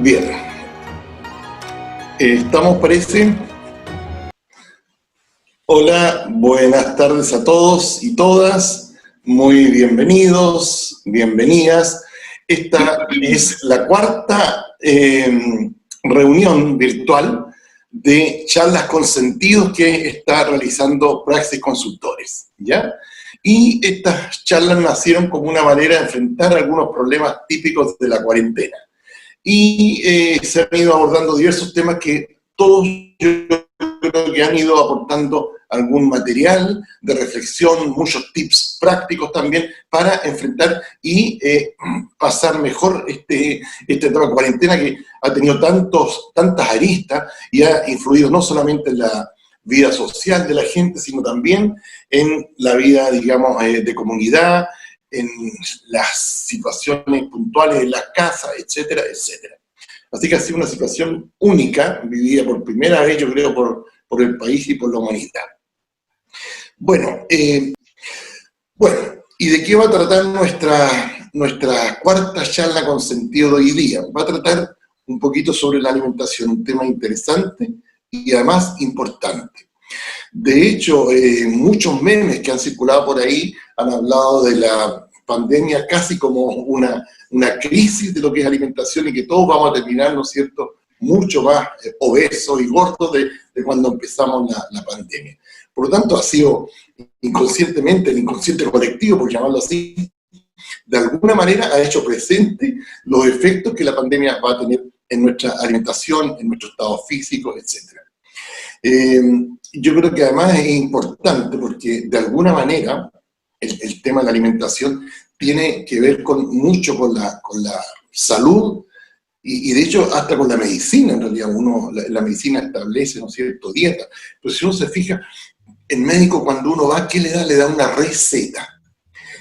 Bien, estamos, parece. Hola, buenas tardes a todos y todas. Muy bienvenidos, bienvenidas. Esta es la cuarta reunión virtual de charlas con sentidos que está realizando Praxis Consultores, ¿ya? Y estas charlas nacieron como una manera de enfrentar algunos problemas típicos de la cuarentena. Y se han ido abordando diversos temas que todos yo creo que han ido aportando algún material de reflexión, muchos tips prácticos también para enfrentar y pasar mejor este tema de cuarentena que ha tenido tantas aristas y ha influido no solamente en la vida social de la gente, sino también en la vida, digamos, de comunidad, en las situaciones puntuales en las casas, etcétera, etcétera. Así que ha sido una situación única, vivida por primera vez, yo creo, por el país y por la humanidad. Bueno, ¿y de qué va a tratar nuestra cuarta charla con sentido de hoy día? Va a tratar un poquito sobre la alimentación, un tema interesante y además importante. De hecho, muchos memes que han circulado por ahí han hablado de la pandemia casi como una crisis de lo que es alimentación y que todos vamos a terminar, ¿no es cierto?, mucho más obesos y gordos de cuando empezamos la pandemia. Por lo tanto, ha sido inconscientemente, el inconsciente colectivo, por llamarlo así, de alguna manera ha hecho presente los efectos que la pandemia va a tener en nuestra alimentación, en nuestro estado físico, etc. Yo creo que además es importante porque de alguna manera el tema de la alimentación tiene que ver mucho con la salud y de hecho hasta con la medicina. En realidad la medicina establece, ¿no es cierto?, dieta, pero si uno se fija, el médico cuando uno va, ¿qué le da? Le da una receta.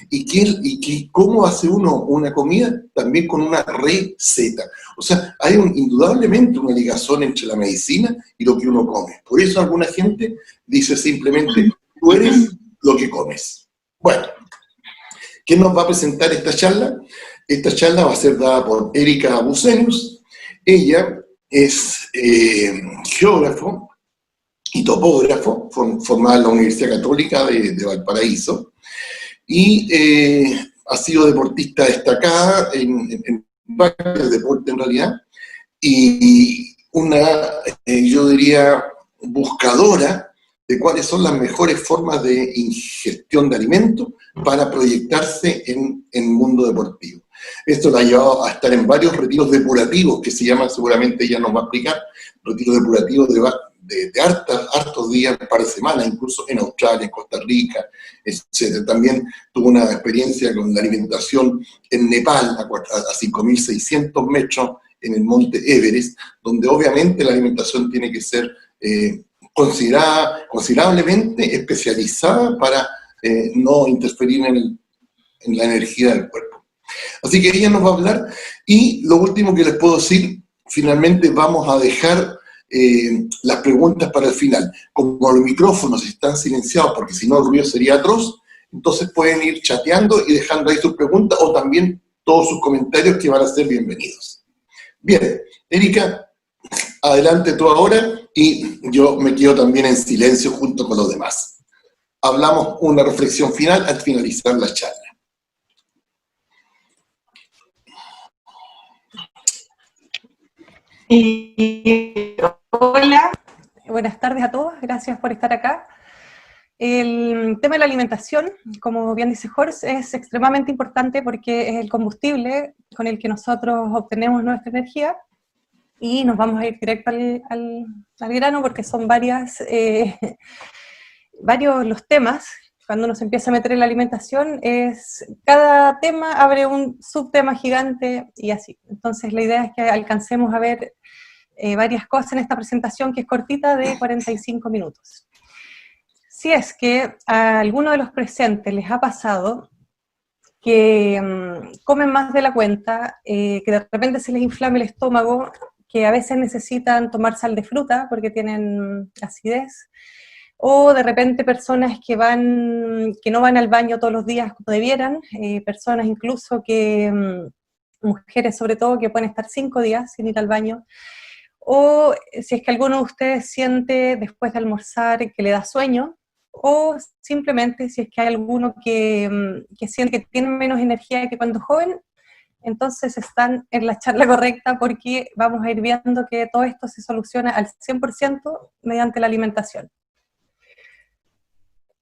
¿Y cómo hace uno una comida? También con una receta. O sea, hay indudablemente una ligación entre la medicina y lo que uno come. Por eso alguna gente dice simplemente, tú eres lo que comes. Bueno, ¿quién nos va a presentar esta charla? Esta charla va a ser dada por Erika Bucenius. Ella es geógrafo y topógrafo, formada en la Universidad Católica de Valparaíso, y ha sido deportista destacada en varios deportes en realidad, y yo diría, buscadora de cuáles son las mejores formas de ingestión de alimentos para proyectarse en el mundo deportivo. Esto la ha llevado a estar en varios retiros depurativos, que se llaman, seguramente ella nos va a explicar, retiros depurativos de hartos días, un par de semanas, incluso en Australia, en Costa Rica, etc. También tuvo una experiencia con la alimentación en Nepal, a 5.600 metros, en el monte Everest, donde obviamente la alimentación tiene que ser considerablemente especializada para no interferir en la energía del cuerpo. Así que ella nos va a hablar, y lo último que les puedo decir, finalmente vamos a dejar las preguntas para el final. Como los micrófonos están silenciados, porque si no el ruido sería atroz, entonces pueden ir chateando y dejando ahí sus preguntas, o también todos sus comentarios, que van a ser bienvenidos. Bien, Erika, adelante tú ahora, y yo me quedo también en silencio junto con los demás. Hablamos una reflexión final al finalizar la charla. Hola, buenas tardes a todos, gracias por estar acá. El tema de la alimentación, como bien dice Jorge, es extremadamente importante porque es el combustible con el que nosotros obtenemos nuestra energía, y nos vamos a ir directo al grano porque son varios los temas. Cuando uno se empieza a meter en la alimentación, cada tema abre un subtema gigante y así. Entonces la idea es que alcancemos a ver varias cosas en esta presentación, que es cortita, de 45 minutos. Si es que a alguno de los presentes les ha pasado que comen más de la cuenta, que de repente se les inflame el estómago, que a veces necesitan tomar sal de fruta porque tienen acidez, o de repente personas que no van al baño todos los días como debieran, personas incluso que mujeres sobre todo que pueden estar 5 días sin ir al baño, o si es que alguno de ustedes siente después de almorzar que le da sueño, o simplemente si es que hay alguno que siente que tiene menos energía que cuando joven, entonces están en la charla correcta porque vamos a ir viendo que todo esto se soluciona al 100% mediante la alimentación.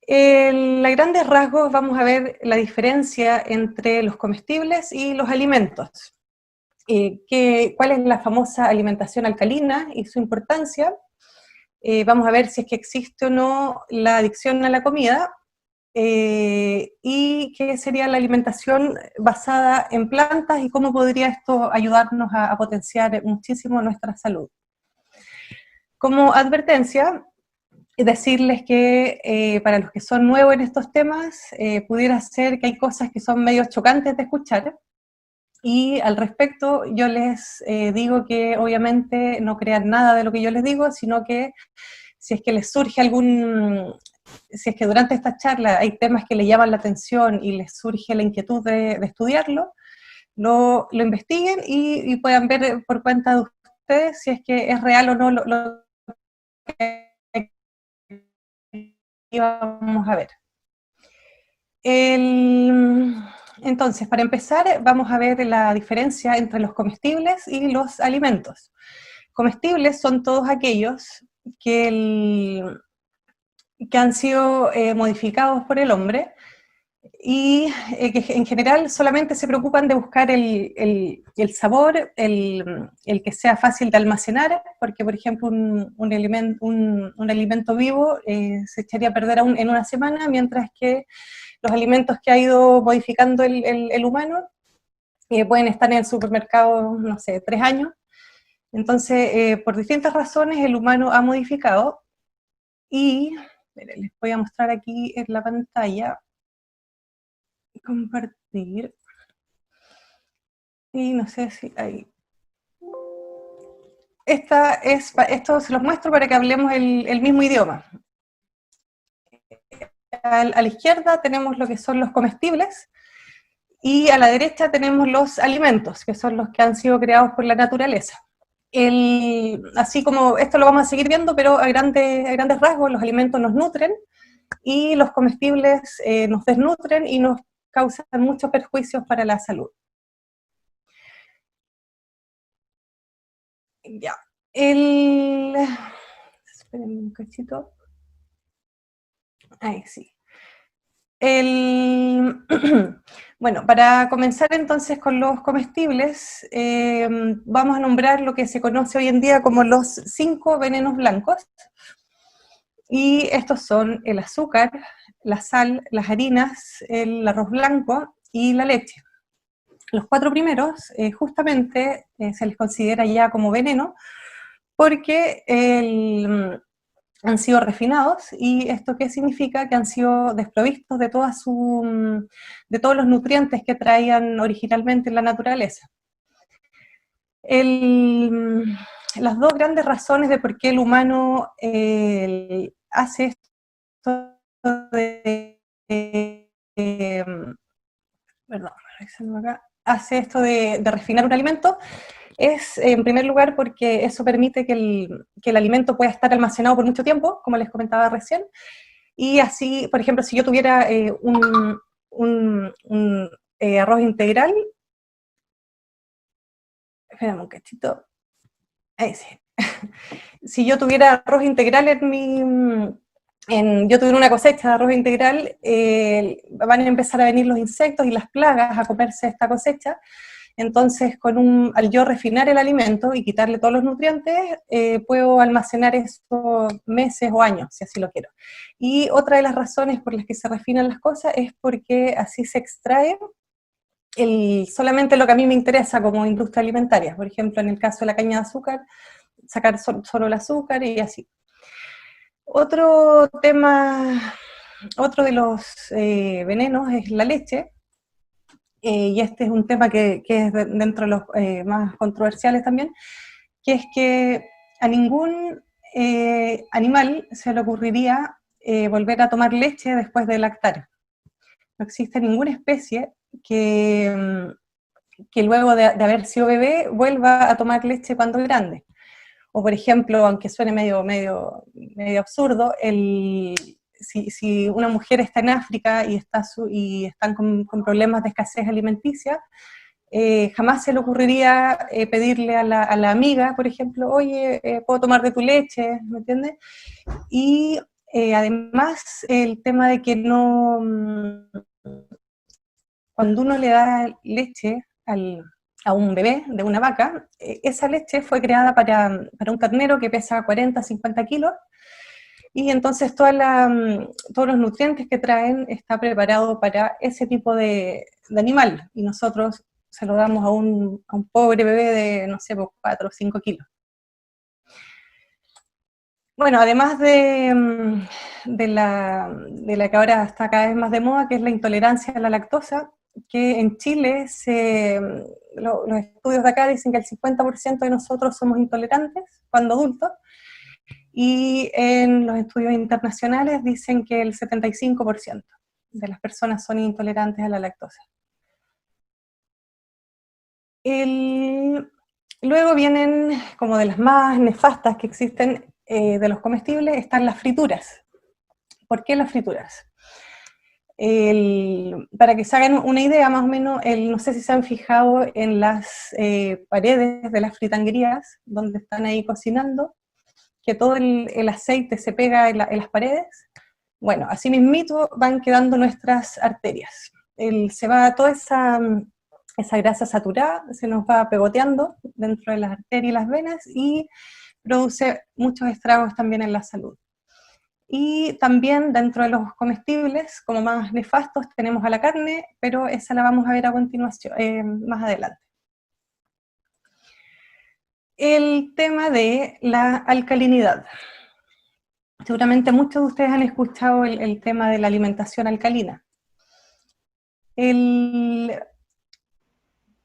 A grandes rasgos vamos a ver la diferencia entre los comestibles y los alimentos. ¿Cuál es la famosa alimentación alcalina y su importancia? Vamos a ver si es que existe o no la adicción a la comida, y qué sería la alimentación basada en plantas y cómo podría esto ayudarnos a potenciar muchísimo nuestra salud. Como advertencia, decirles que para los que son nuevos en estos temas, pudiera ser que hay cosas que son medio chocantes de escuchar, y al respecto yo les digo que obviamente no crean nada de lo que yo les digo, sino que si es que les surge si es que durante esta charla hay temas que le llaman la atención y les surge la inquietud de estudiarlo, lo investiguen y puedan ver por cuenta de ustedes si es que es real o no lo que vamos a ver. Entonces, para empezar, vamos a ver la diferencia entre los comestibles y los alimentos. Comestibles son todos aquellos que han sido modificados por el hombre y que en general solamente se preocupan de buscar el sabor, el que sea fácil de almacenar, porque por ejemplo un alimento vivo se echaría a perder en una semana, mientras que los alimentos que ha ido modificando el humano pueden estar en el supermercado, no sé, 3 años. Entonces, por distintas razones el humano ha modificado, y les voy a mostrar aquí en la pantalla, compartir, y no sé si hay... Esto se los muestro para que hablemos el mismo idioma. A la izquierda tenemos lo que son los comestibles, y a la derecha tenemos los alimentos, que son los que han sido creados por la naturaleza. Así como esto lo vamos a seguir viendo, pero a grandes rasgos, los alimentos nos nutren, y los comestibles nos desnutren y nos causan muchos perjuicios para la salud. Ya. Esperen un cachito. Ahí sí. Bueno, para comenzar entonces con los comestibles, vamos a nombrar lo que se conoce hoy en día como los 5 venenos blancos, y estos son el azúcar, la sal, las harinas, el arroz blanco y la leche. Los 4 primeros justamente se les considera ya como veneno porque han sido refinados, y ¿esto qué significa? Que han sido desprovistos de todos los nutrientes que traían originalmente en la naturaleza. Las 2 grandes razones de por qué el humano hace esto de refinar un alimento es, en primer lugar, porque eso permite que el alimento pueda estar almacenado por mucho tiempo, como les comentaba recién, y así, por ejemplo, si yo tuviera un arroz integral, espérame un cachito, ahí sí. Si yo tuviera arroz integral yo tuviera una cosecha de arroz integral, van a empezar a venir los insectos y las plagas a comerse esta cosecha. Entonces, al yo refinar el alimento y quitarle todos los nutrientes, puedo almacenar eso meses o años, si así lo quiero. Y otra de las razones por las que se refinan las cosas es porque así se extrae solamente lo que a mí me interesa como industria alimentaria. Por ejemplo, en el caso de la caña de azúcar, sacar solo el azúcar y así. Otro de los venenos es la leche. Y este es un tema que es dentro de los más controversiales también, que es que a ningún animal se le ocurriría volver a tomar leche después de lactar. No existe ninguna especie que luego de haber sido bebé vuelva a tomar leche cuando es grande. O por ejemplo, aunque suene medio absurdo, si una mujer está en África y están con problemas de escasez alimenticia, jamás se le ocurriría pedirle a la amiga, por ejemplo, oye, ¿puedo tomar de tu leche? ¿Me entiendes? Y además el tema de que no, cuando uno le da leche a un bebé de una vaca, esa leche fue creada para un ternero que pesa 40, 50 kilos, y entonces todos los nutrientes que traen está preparado para ese tipo de animal, y nosotros se lo damos a un pobre bebé de, no sé, 4 o 5 kilos. Bueno, además de la que ahora está cada vez más de moda, que es la intolerancia a la lactosa, que en Chile los estudios de acá dicen que el 50% de nosotros somos intolerantes cuando adultos, y en los estudios internacionales dicen que el 75% de las personas son intolerantes a la lactosa. Luego vienen, como de las más nefastas que existen de los comestibles, están las frituras. ¿Por qué las frituras? Para que se hagan una idea, más o menos, no sé si se han fijado en las paredes de las fritanguerías, donde están ahí cocinando, que todo el aceite se pega en las paredes. Bueno, así mismito van quedando nuestras arterias. Se va toda esa grasa saturada, se nos va pegoteando dentro de las arterias y las venas, y produce muchos estragos también en la salud. Y también dentro de los comestibles, como más nefastos, tenemos a la carne, pero esa la vamos a ver a continuación, más adelante. El tema de la alcalinidad. Seguramente muchos de ustedes han escuchado el tema de la alimentación alcalina. El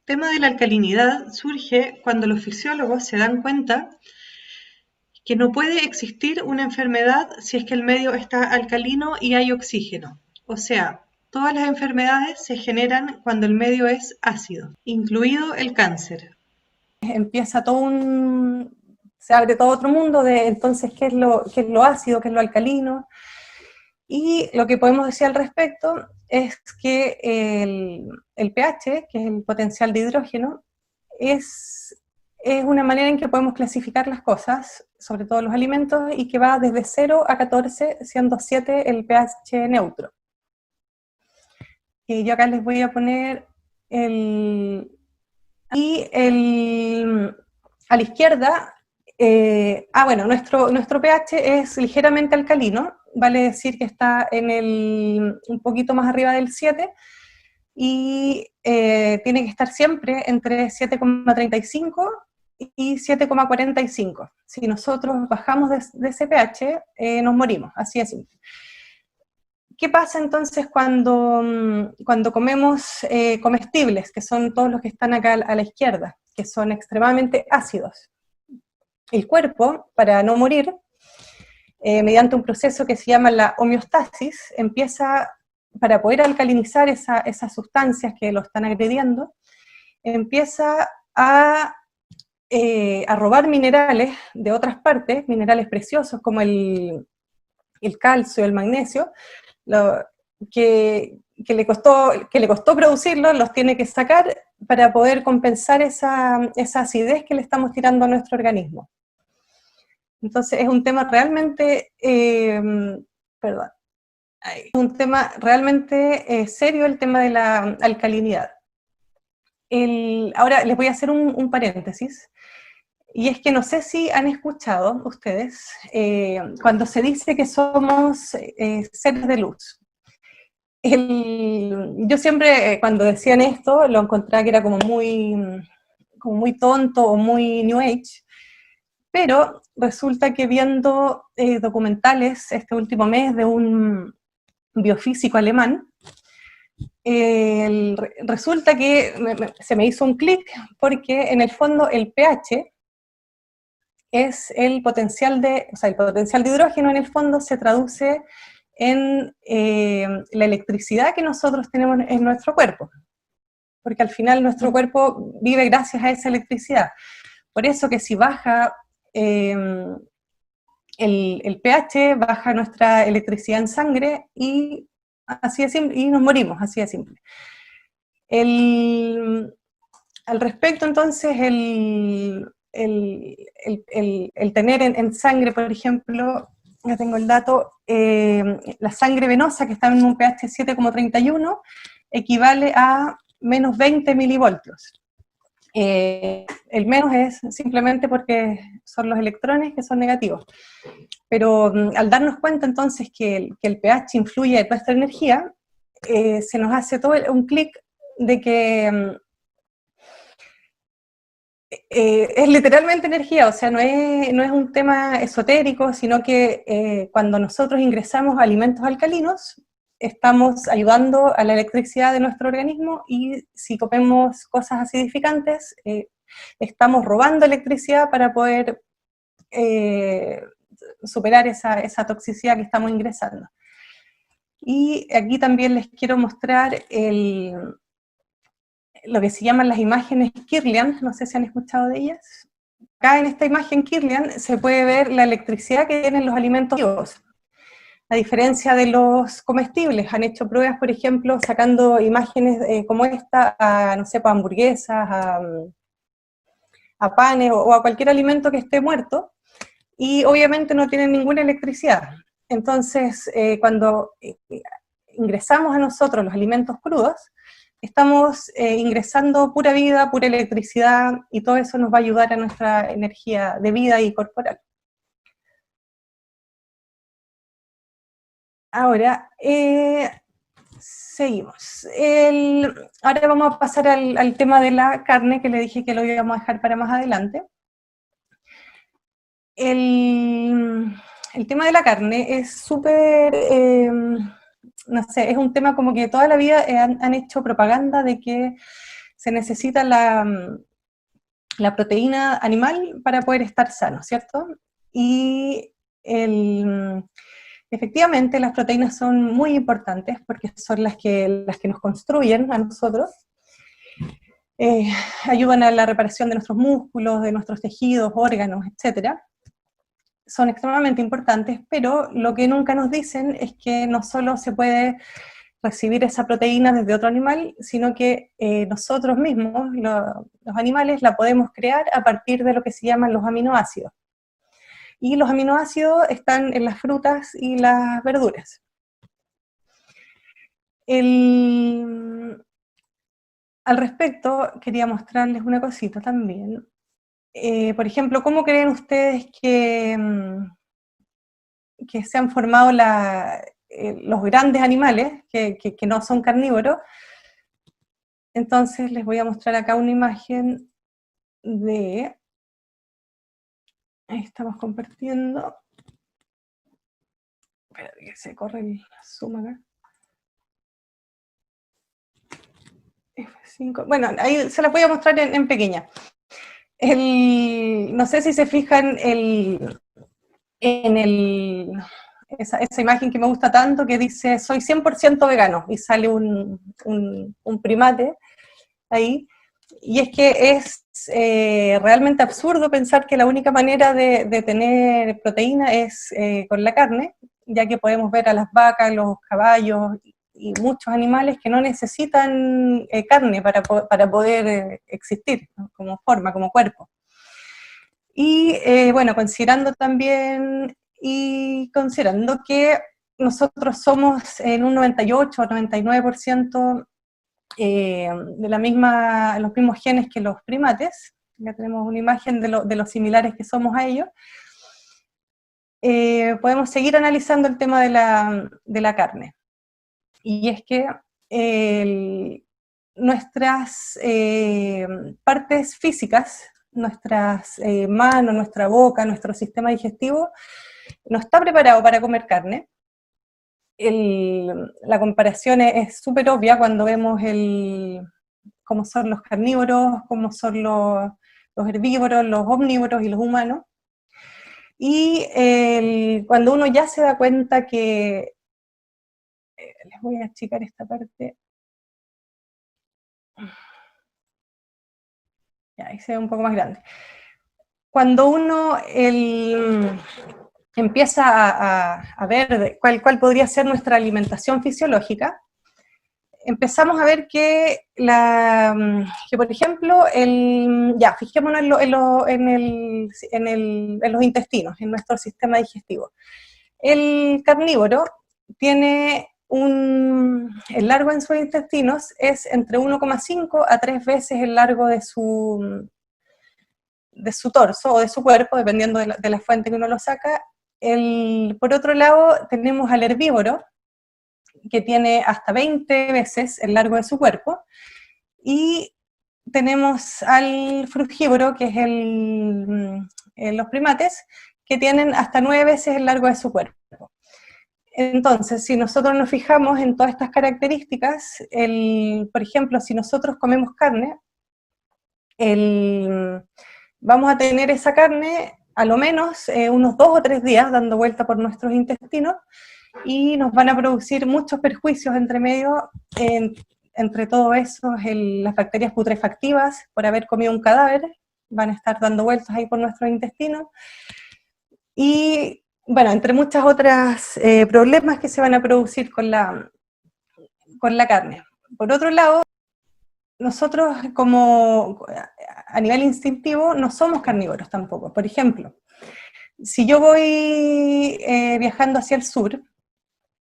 tema de la alcalinidad surge cuando los fisiólogos se dan cuenta que no puede existir una enfermedad si es que el medio está alcalino y hay oxígeno. O sea, todas las enfermedades se generan cuando el medio es ácido, incluido el cáncer. Empieza se abre todo otro mundo de entonces qué es lo ácido, qué es lo alcalino, y lo que podemos decir al respecto es que el pH, que es el potencial de hidrógeno, es una manera en que podemos clasificar las cosas, sobre todo los alimentos, y que va desde 0 a 14, siendo 7 el pH neutro. Y yo acá les voy a poner a la izquierda, bueno, nuestro pH es ligeramente alcalino, vale decir que está un poquito más arriba del 7, y tiene que estar siempre entre 7,35 y 7,45. Si nosotros bajamos de ese pH, nos morimos, así de simple. ¿Qué pasa entonces cuando comemos comestibles, que son todos los que están acá a la izquierda, que son extremadamente ácidos? El cuerpo, para no morir, mediante un proceso que se llama la homeostasis, empieza, para poder alcalinizar esas sustancias que lo están agrediendo, empieza a robar minerales de otras partes, minerales preciosos como el calcio, el magnesio, que le costó producirlos, los tiene que sacar para poder compensar esa acidez que le estamos tirando a nuestro organismo. Entonces es un tema realmente, un tema realmente serio, el tema de la alcalinidad. Ahora les voy a hacer un paréntesis, y es que no sé si han escuchado ustedes cuando se dice que somos seres de luz. Yo siempre, cuando decían esto, lo encontraba que era como muy tonto o muy New Age, pero resulta que viendo documentales este último mes de un biofísico alemán, resulta que se me hizo un clic, porque en el fondo el pH es el potencial de hidrógeno, en el fondo se traduce en la electricidad que nosotros tenemos en nuestro cuerpo. porque al final nuestro cuerpo vive gracias a esa electricidad. Por eso que si baja el pH, baja nuestra electricidad en sangre y así de simple, y nos morimos, así de simple. Al respecto, entonces, el tener en sangre, por ejemplo, ya tengo el dato, la sangre venosa, que está en un pH 7,31, equivale a menos 20 milivoltios. El menos es simplemente porque son los electrones que son negativos. Pero al darnos cuenta entonces que el pH influye en nuestra energía, se nos hace todo un clic de que es literalmente energía, o sea, no es un tema esotérico, sino que cuando nosotros ingresamos alimentos alcalinos, estamos ayudando a la electricidad de nuestro organismo, y si comemos cosas acidificantes, estamos robando electricidad para poder superar esa toxicidad que estamos ingresando. Y aquí también les quiero mostrar lo que se llaman las imágenes Kirlian, no sé si han escuchado de ellas. Acá en esta imagen Kirlian se puede ver la electricidad que tienen los alimentos vivos, a diferencia de los comestibles. Han hecho pruebas, por ejemplo, sacando imágenes como esta a, no sé, a hamburguesas, a panes o a cualquier alimento que esté muerto, y obviamente no tienen ninguna electricidad. Entonces, cuando ingresamos a nosotros los alimentos crudos, estamos ingresando pura vida, pura electricidad, y todo eso nos va a ayudar a nuestra energía de vida y corporal. Ahora, seguimos. Ahora vamos a pasar al tema de la carne, que le dije que lo íbamos a dejar para más adelante. El tema de la carne es súper... no sé, es un tema como que toda la vida han hecho propaganda de que se necesita la proteína animal para poder estar sano, ¿cierto? Y efectivamente las proteínas son muy importantes porque son las que nos construyen a nosotros, ayudan a la reparación de nuestros músculos, de nuestros tejidos, órganos, etc. Son extremadamente importantes, pero lo que nunca nos dicen es que no solo se puede recibir esa proteína desde otro animal, sino que nosotros mismos, los animales, la podemos crear a partir de lo que se llaman los aminoácidos. Y los aminoácidos están en las frutas y las verduras. Al respecto, quería mostrarles una cosita también. Por ejemplo, ¿cómo creen ustedes que se han formado los grandes animales que no son carnívoros? Entonces les voy a mostrar acá una imagen de... Ahí estamos compartiendo. Espera que se corre el zoom acá. F5. Bueno, ahí se las voy a mostrar en pequeña. No sé si se fijan esa imagen que me gusta tanto, que dice soy 100% vegano, y sale un primate ahí, y es que es realmente absurdo pensar que la única manera de tener proteína es con la carne, ya que podemos ver a las vacas, los caballos y muchos animales que no necesitan carne para poder existir, ¿no? Como forma, como cuerpo. Y bueno, considerando que nosotros somos en un 98 o 99% de los mismos genes que los primates, ya tenemos una imagen de los similares que somos a ellos, podemos seguir analizando el tema de la carne. Y es que nuestras partes físicas, nuestras manos, nuestra boca, nuestro sistema digestivo, no está preparado para comer carne. La comparación es súper obvia cuando vemos cómo son los carnívoros, cómo son los herbívoros, los omnívoros y los humanos. Y cuando uno ya se da cuenta que... les voy a achicar esta parte. Ya, ahí se ve un poco más grande. Cuando uno empieza a ver cuál podría ser nuestra alimentación fisiológica, empezamos a ver que, por ejemplo, ya, fijémonos en los intestinos, en nuestro sistema digestivo. El carnívoro tiene el largo en sus intestinos es entre 1,5 a 3 veces el largo de su torso o de su cuerpo, dependiendo de la fuente que uno lo saca. Por otro lado, tenemos al herbívoro, que tiene hasta 20 veces el largo de su cuerpo, y tenemos al frugívoro, que es los primates, que tienen hasta 9 veces el largo de su cuerpo. Entonces, si nosotros nos fijamos en todas estas características, por ejemplo, si nosotros comemos carne, vamos a tener esa carne a lo menos unos 2 o 3 días dando vuelta por nuestros intestinos, y nos van a producir muchos perjuicios entre medio, entre todo eso, las bacterias putrefactivas, por haber comido un cadáver, van a estar dando vueltas ahí por nuestros intestinos, y bueno, entre muchas otras problemas que se van a producir con la carne. Por otro lado, nosotros a nivel instintivo no somos carnívoros tampoco. Por ejemplo, si yo voy viajando hacia el sur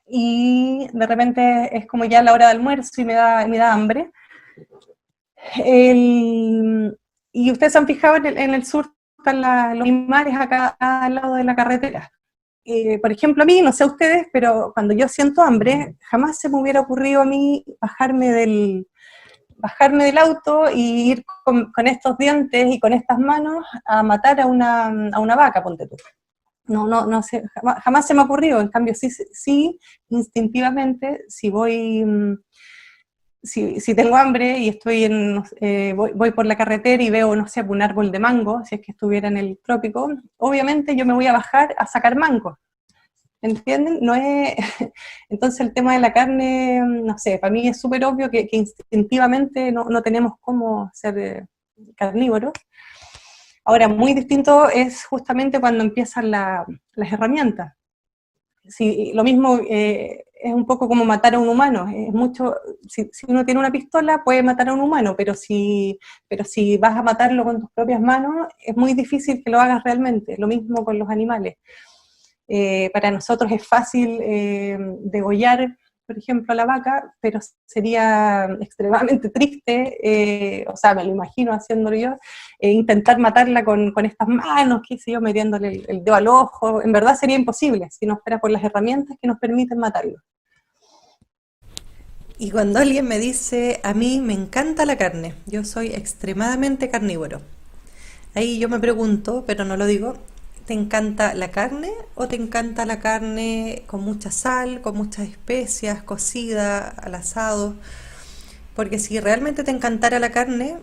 y de repente es como ya la hora de almuerzo y me da hambre, y ustedes se han fijado en el sur están los animales acá al lado de la carretera. Por ejemplo, a mí, no sé a ustedes, pero cuando yo siento hambre, jamás se me hubiera ocurrido a mí bajarme del auto y ir con estos dientes y con estas manos a matar a una vaca, ponte tú. No sé, jamás se me ha ocurrido. En cambio, sí instintivamente, si tengo hambre y voy por la carretera y veo, no sé, un árbol de mango, si es que estuviera en el trópico, obviamente yo me voy a bajar a sacar mango. ¿Entienden? Entonces el tema de la carne, no sé, para mí es súper obvio que instintivamente no tenemos cómo ser carnívoros. Ahora, muy distinto es justamente cuando empiezan las herramientas. Lo mismo es un poco como matar a un humano. Si uno tiene una pistola, puede matar a un humano, pero si vas a matarlo con tus propias manos, es muy difícil que lo hagas realmente. Lo mismo con los animales. Para nosotros es fácil degollar, por ejemplo, a la vaca, pero sería extremadamente triste, o sea, me lo imagino haciéndolo yo, intentar matarla con estas manos, qué sé yo, metiéndole el dedo al ojo. En verdad sería imposible si no fuera por las herramientas que nos permiten matarlo. Y cuando alguien me dice, a mí me encanta la carne, yo soy extremadamente carnívoro, ahí yo me pregunto, pero no lo digo, ¿te encanta la carne o te encanta la carne con mucha sal, con muchas especias, cocida, al asado? Porque si realmente te encantara la carne,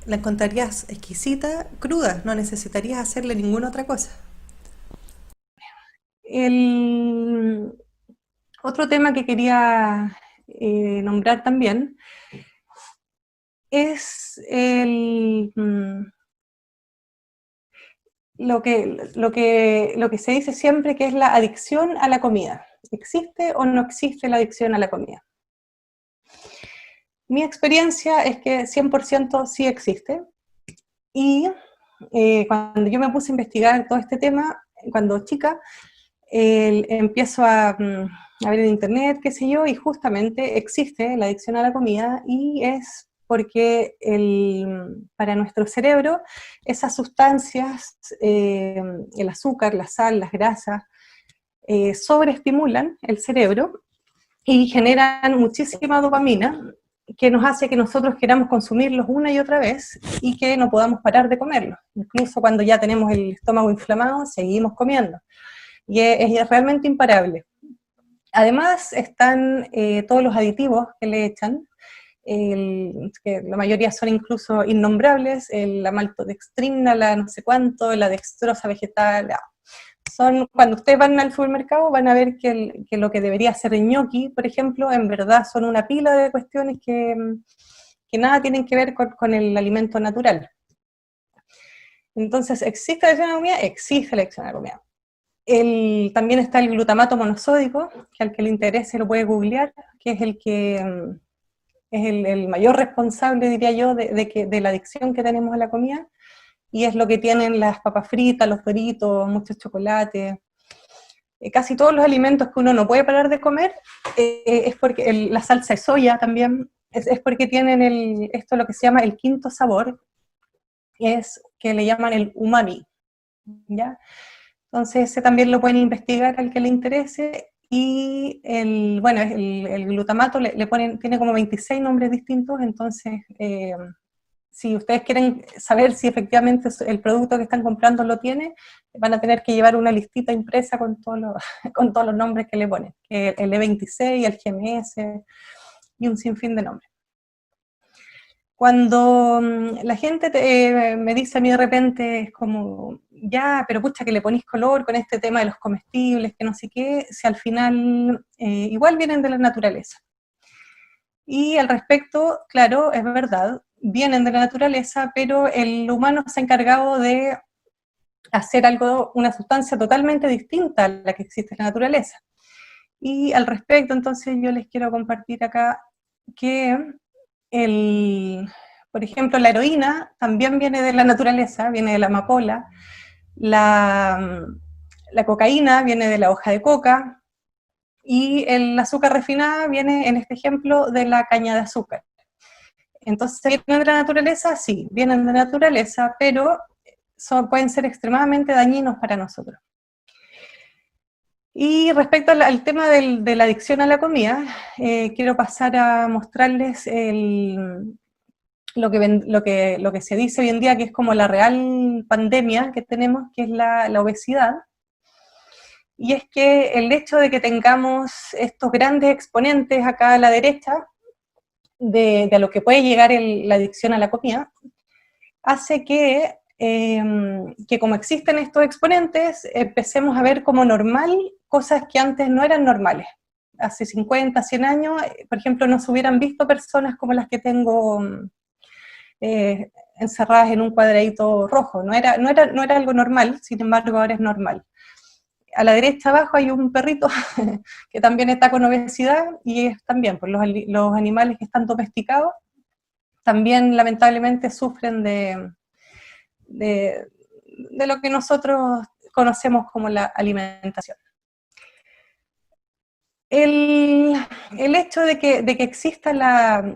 la encontrarías exquisita, cruda, no necesitarías hacerle ninguna otra cosa. El otro tema que quería nombrar también es lo que se dice siempre, que es la adicción a la comida. ¿Existe o no existe la adicción a la comida? Mi experiencia es que 100% sí existe, y cuando yo me puse a investigar todo este tema, cuando chica, empiezo a ver en internet, qué sé yo, y justamente existe la adicción a la comida, y es porque para nuestro cerebro esas sustancias, el azúcar, la sal, las grasas, sobreestimulan el cerebro y generan muchísima dopamina, que nos hace que nosotros queramos consumirlos una y otra vez y que no podamos parar de comerlos. Incluso cuando ya tenemos el estómago inflamado, seguimos comiendo. Y es realmente imparable. Además están todos los aditivos que le echan, que la mayoría son incluso innombrables, la maltodextrina, la no sé cuánto, la dextrosa vegetal. Cuando ustedes van al supermercado van a ver que lo que debería ser ñoqui, por ejemplo, en verdad son una pila de cuestiones que nada tienen que ver con el alimento natural. Entonces, ¿existe la adicción a la comida? Existe la adicción a la comida. También está el glutamato monosódico, que al que le interese lo puede googlear, que es el que es el mayor responsable, diría yo, de la adicción que tenemos a la comida, y es lo que tienen las papas fritas, los Doritos, muchos chocolates, casi todos los alimentos que uno no puede parar de comer, es porque la salsa de soya también, es porque tienen esto lo que se llama el quinto sabor, es que le llaman el umami, ¿ya? Entonces ese también lo pueden investigar al que le interese, y bueno, el glutamato le ponen, tiene como 26 nombres distintos, entonces si ustedes quieren saber si efectivamente el producto que están comprando lo tiene, van a tener que llevar una listita impresa con todos los, con todos los nombres que le ponen, el E26, el GMS y un sinfín de nombres. Cuando la gente me dice a mí de repente, es como, ya, pero pucha que le ponís color con este tema de los comestibles, que no sé qué, si al final igual vienen de la naturaleza. Y al respecto, claro, es verdad, vienen de la naturaleza, pero el humano se ha encargado de hacer algo, una sustancia totalmente distinta a la que existe en la naturaleza. Y al respecto, entonces yo les quiero compartir acá que por ejemplo, la heroína también viene de la naturaleza, viene de la amapola, la cocaína viene de la hoja de coca, y el azúcar refinada viene, en este ejemplo, de la caña de azúcar. Entonces, ¿vienen de la naturaleza? Sí, vienen de la naturaleza, pero pueden ser extremadamente dañinos para nosotros. Y respecto al tema de la adicción a la comida, quiero pasar a mostrarles lo que se dice hoy en día que es como la real pandemia que tenemos, que es la obesidad. Y es que el hecho de que tengamos estos grandes exponentes acá a la derecha, de a lo que puede llegar la adicción a la comida, hace que como existen estos exponentes, empecemos a ver como normal cosas que antes no eran normales. Hace 50, 100 años, por ejemplo, no se hubieran visto personas como las que tengo encerradas en un cuadradito rojo. No era algo normal, sin embargo ahora es normal. A la derecha abajo hay un perrito que también está con obesidad, y es también, pues los animales que están domesticados también lamentablemente sufren de lo que nosotros conocemos como la alimentación. El hecho de que exista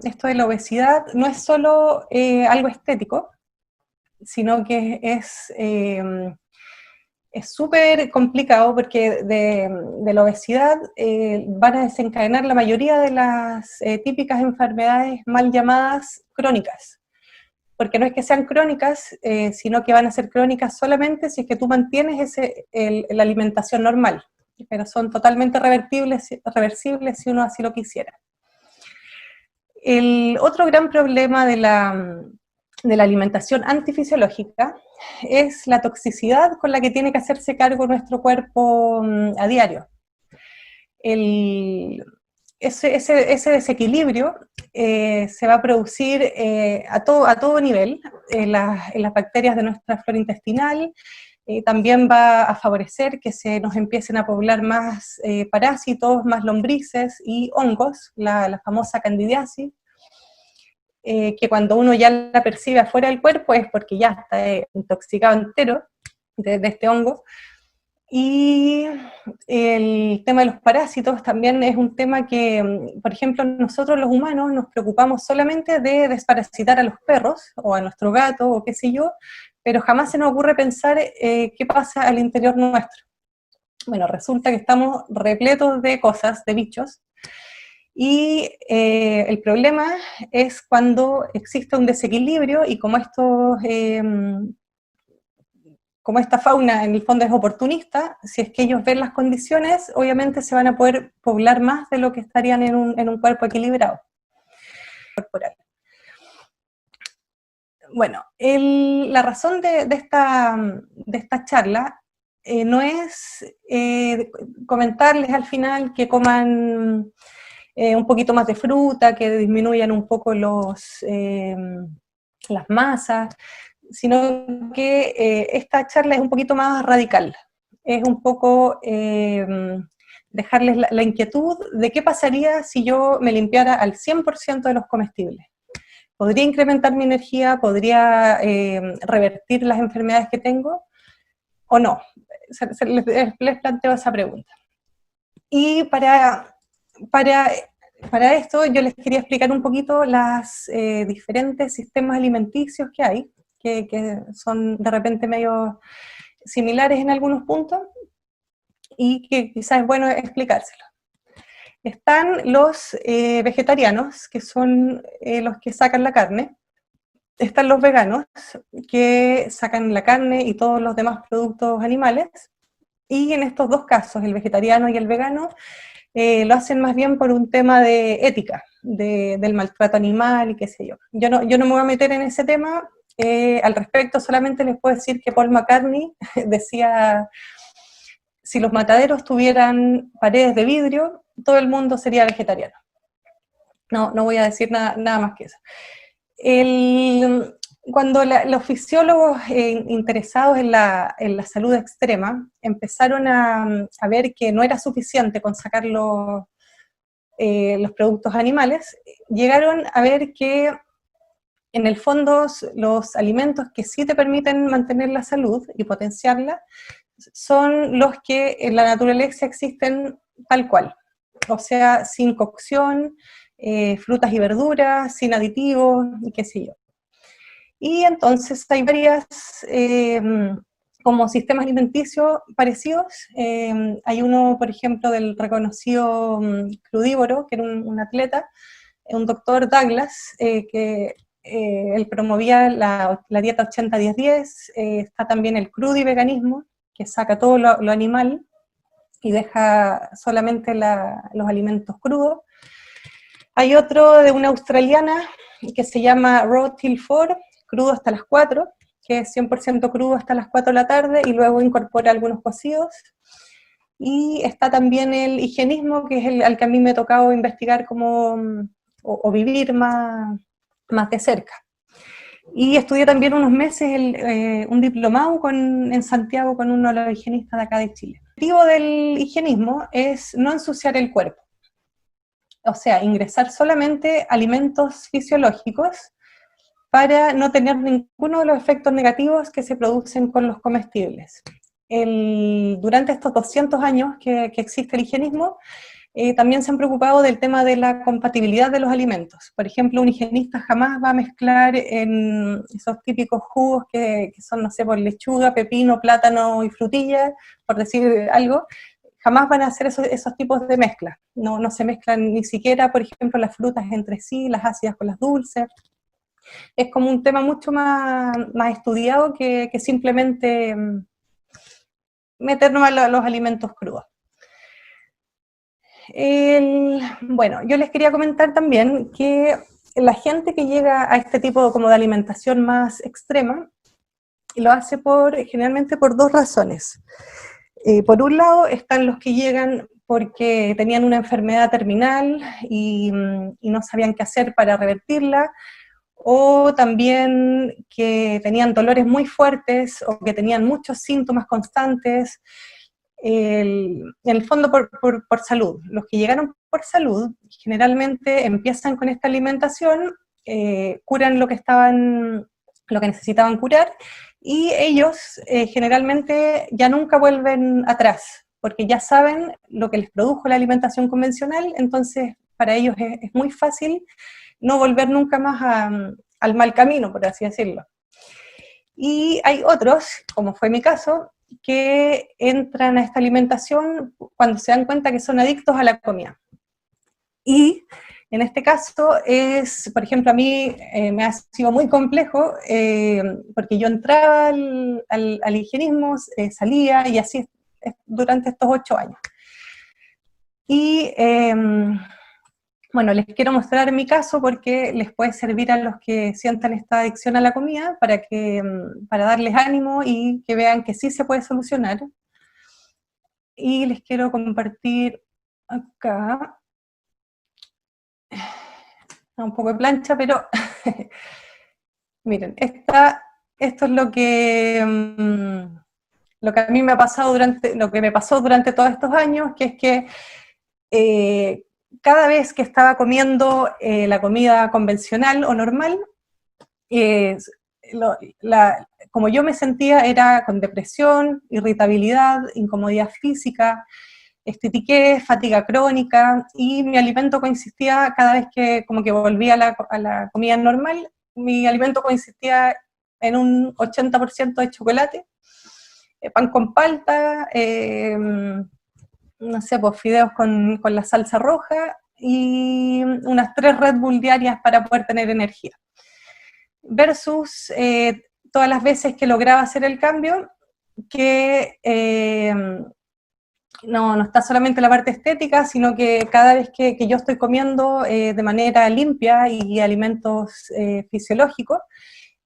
esto de la obesidad no es solo algo estético, sino que es súper complicado, porque de la obesidad van a desencadenar la mayoría de las típicas enfermedades mal llamadas crónicas. Porque no es que sean crónicas, sino que van a ser crónicas solamente si es que tú mantienes la alimentación normal, pero son totalmente reversibles si uno así lo quisiera. El otro gran problema de la alimentación antifisiológica es la toxicidad con la que tiene que hacerse cargo nuestro cuerpo a diario. Ese desequilibrio se va a producir a todo nivel, en las bacterias de nuestra flora intestinal. También va a favorecer que se nos empiecen a poblar más parásitos, más lombrices y hongos, la famosa candidiasis, que cuando uno ya la percibe afuera del cuerpo es porque ya está intoxicado entero de este hongo. Y el tema de los parásitos también es un tema que, por ejemplo, nosotros los humanos nos preocupamos solamente de desparasitar a los perros, o a nuestro gato, o qué sé yo, pero jamás se nos ocurre pensar qué pasa al interior nuestro. Bueno, resulta que estamos repletos de cosas, de bichos, y el problema es cuando existe un desequilibrio, y como esta fauna en el fondo es oportunista, si es que ellos ven las condiciones, obviamente se van a poder poblar más de lo que estarían en un cuerpo equilibrado. Corporal. Bueno, la razón de esta charla no es comentarles al final que coman un poquito más de fruta, que disminuyan un poco las masas. sino que esta charla es un poquito más radical. Es un poco dejarles la inquietud de qué pasaría si yo me limpiara al 100% de los comestibles. ¿Podría incrementar mi energía? ¿Podría revertir las enfermedades que tengo? ¿O no? Les planteo esa pregunta. Y para esto yo les quería explicar un poquito los diferentes sistemas alimenticios que hay, que son de repente medio similares en algunos puntos, y que quizás es bueno explicárselo. Están los vegetarianos, que son los que sacan la carne. Están los veganos, que sacan la carne y todos los demás productos animales. Y en estos dos casos, el vegetariano y el vegano, lo hacen más bien por un tema de ética, del maltrato animal y qué sé yo. Yo no me voy a meter en ese tema. Al respecto, solamente les puedo decir que Paul McCartney decía: si los mataderos tuvieran paredes de vidrio, todo el mundo sería vegetariano. No voy a decir nada más que eso. Cuando los fisiólogos interesados en la salud extrema empezaron a ver que no era suficiente con sacar los productos animales, llegaron a ver que en el fondo los alimentos que sí te permiten mantener la salud y potenciarla son los que en la naturaleza existen tal cual, o sea, sin cocción, frutas y verduras, sin aditivos, y qué sé yo. Y entonces hay varias, como sistemas alimenticios parecidos. Hay uno, por ejemplo, del reconocido crudívoro, que era un atleta, un doctor Douglas, que él promovía la dieta 80-10-10. Está también el crudiveganismo, que saca todo lo animal y deja solamente los alimentos crudos. Hay otro de una australiana que se llama Raw Till 4, crudo hasta las 4, que es 100% crudo hasta las 4 de la tarde y luego incorpora algunos cocidos. Y está también el higienismo, que es al que a mí me ha tocado investigar o vivir más de cerca. Y estudié también unos meses un diplomado en Santiago con uno de los higienistas de acá de Chile. El objetivo del higienismo es no ensuciar el cuerpo, o sea, ingresar solamente alimentos fisiológicos para no tener ninguno de los efectos negativos que se producen con los comestibles. Durante estos 200 años que existe el higienismo, también se han preocupado del tema de la compatibilidad de los alimentos. Por ejemplo, un higienista jamás va a mezclar en esos típicos jugos que son, no sé, por lechuga, pepino, plátano y frutilla, por decir algo. Jamás van a hacer esos tipos de mezclas. No se mezclan ni siquiera, por ejemplo, las frutas entre sí, las ácidas con las dulces. Es como un tema mucho más estudiado que simplemente meternos a los alimentos crudos. Bueno, yo les quería comentar también que la gente que llega a este tipo como de alimentación más extrema, lo hace generalmente por dos razones. Por un lado están los que llegan porque tenían una enfermedad terminal y no sabían qué hacer para revertirla, o también que tenían dolores muy fuertes o que tenían muchos síntomas constantes, en el fondo por salud. Los que llegaron por salud generalmente empiezan con esta alimentación, curan lo que necesitaban curar, y ellos generalmente ya nunca vuelven atrás, porque ya saben lo que les produjo la alimentación convencional. Entonces para ellos es muy fácil no volver nunca más al mal camino, por así decirlo. Y hay otros, como fue mi caso, que entran a esta alimentación cuando se dan cuenta que son adictos a la comida. Y en este caso por ejemplo, a mí me ha sido muy complejo, porque yo entraba al higienismo, salía, y así durante estos 8 años. Y bueno, les quiero mostrar mi caso porque les puede servir a los que sientan esta adicción a la comida, para darles ánimo y que vean que sí se puede solucionar. Y les quiero compartir acá un poco de plancha, pero miren, esta esto es lo que a mí me ha pasado lo que me pasó durante todos estos años, que es que cada vez que estaba comiendo la comida convencional o normal, eh, como yo me sentía era con depresión, irritabilidad, incomodidad física, estetiquez, fatiga crónica, y mi alimento consistía, cada vez que como que volvía a la comida normal, mi alimento consistía en un 80% de chocolate, pan con palta, no sé, pues fideos con la salsa roja y unas 3 Red Bull diarias para poder tener energía. Versus todas las veces que lograba hacer el cambio, que no está solamente la parte estética, sino que cada vez que yo estoy comiendo de manera limpia y alimentos fisiológicos,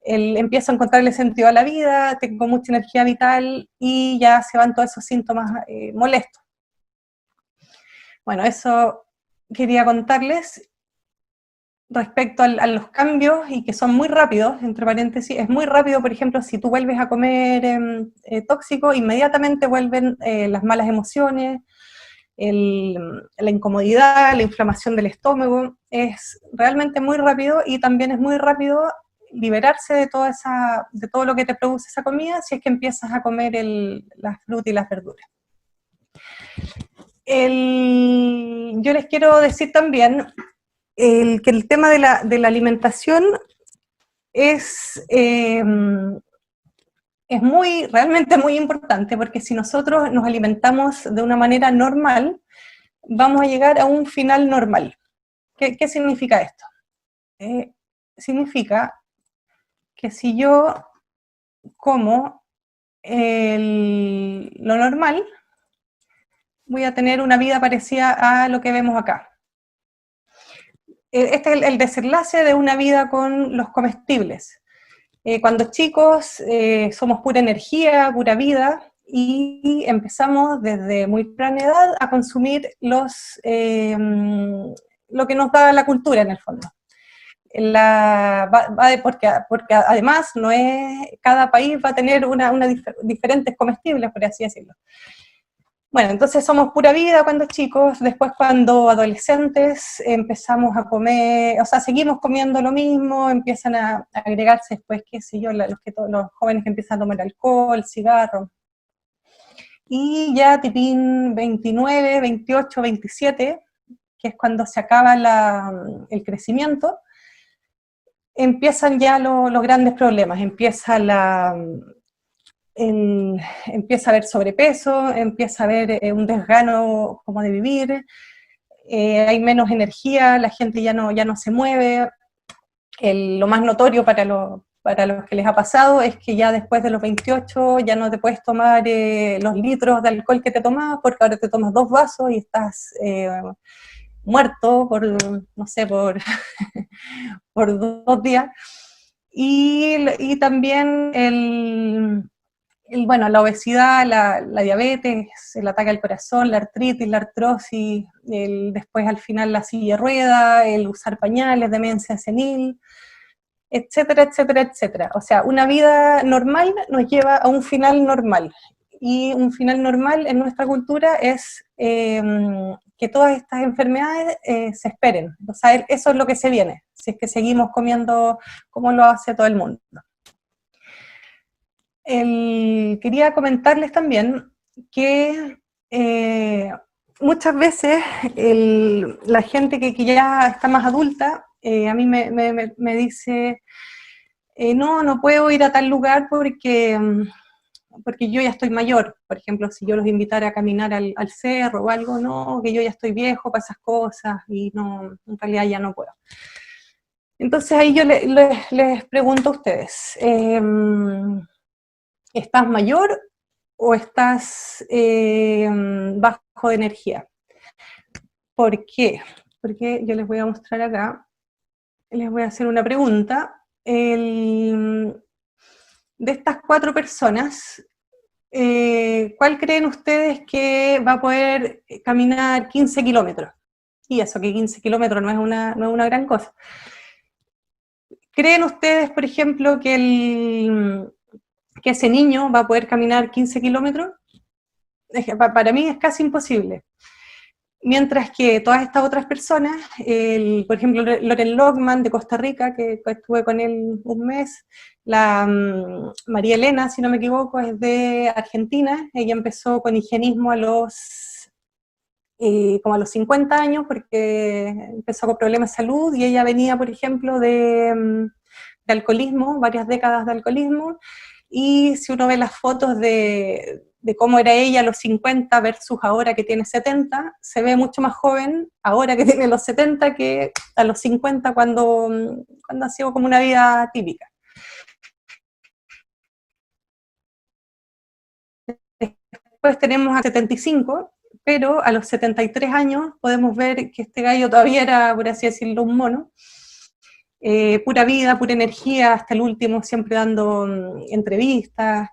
empiezo a encontrarle sentido a la vida, tengo mucha energía vital y ya se van todos esos síntomas molestos. Bueno, eso quería contarles. Respecto a los cambios, y que son muy rápidos, entre paréntesis, es muy rápido, por ejemplo, si tú vuelves a comer tóxico, inmediatamente vuelven las malas emociones, la incomodidad, la inflamación del estómago, es realmente muy rápido, y también es muy rápido liberarse de todo lo que te produce esa comida, si es que empiezas a comer las frutas y las verduras. Yo les quiero decir también que el tema de la alimentación es realmente muy importante, porque si nosotros nos alimentamos de una manera normal, vamos a llegar a un final normal. ¿Qué significa esto? Significa que si yo como lo normal, voy a tener una vida parecida a lo que vemos acá. Este es el desenlace de una vida con los comestibles. Cuando chicos somos pura energía, pura vida, y empezamos desde muy temprana edad a consumir lo que nos da la cultura en el fondo. Porque además cada país va a tener diferentes comestibles, por así decirlo. Bueno, entonces somos pura vida cuando chicos, después cuando adolescentes empezamos a comer, o sea, seguimos comiendo lo mismo, empiezan a agregarse después, qué sé yo, los jóvenes que empiezan a tomar alcohol, cigarro. Y ya tipín 29, 28, 27, que es cuando se acaba el crecimiento, empiezan ya los grandes problemas, empieza a haber sobrepeso, empieza a haber un desgano como de vivir, hay menos energía, la gente ya no se mueve. Lo más notorio para los que les ha pasado es que ya después de los 28 ya no te puedes tomar los litros de alcohol que te tomabas, porque ahora te tomas 2 vasos y estás muerto no sé, por 2 días. Y también bueno, la obesidad, la diabetes, el ataque al corazón, la artritis, la artrosis, después al final la silla de rueda, el usar pañales, demencia senil, etcétera, etcétera, etcétera. O sea, una vida normal nos lleva a un final normal. Y un final normal en nuestra cultura es que todas estas enfermedades se esperen. O sea, eso es lo que se viene, si es que seguimos comiendo como lo hace todo el mundo. Quería comentarles también que muchas veces la gente que ya está más adulta, a mí me dice, no puedo ir a tal lugar porque yo ya estoy mayor. Por ejemplo, si yo los invitara a caminar al cerro o algo, no, que yo ya estoy viejo para esas cosas y no, en realidad ya no puedo. Entonces ahí yo les pregunto a ustedes, ¿estás mayor o estás bajo de energía? ¿Por qué? Porque yo les voy a mostrar acá, les voy a hacer una pregunta. De estas 4 personas, ¿cuál creen ustedes que va a poder caminar 15 kilómetros? Y eso, que 15 kilómetros no es una gran cosa. ¿Creen ustedes, por ejemplo, que ese niño va a poder caminar 15 kilómetros? Para mí es casi imposible. Mientras que todas estas otras personas, por ejemplo, Loren Lockman de Costa Rica, que estuve con él un mes, María Elena, si no me equivoco, es de Argentina. Ella empezó con higienismo como a los 50 años, porque empezó con problemas de salud, y ella venía, por ejemplo, de alcoholismo, varias décadas de alcoholismo, y si uno ve las fotos de cómo era ella a los 50 versus ahora que tiene 70, se ve mucho más joven ahora que tiene los 70 que a los 50 cuando ha sido como una vida típica. Después tenemos a 75, pero a los 73 años podemos ver que este gallo todavía era, por así decirlo, un mono. Pura vida, pura energía, hasta el último, siempre dando entrevistas.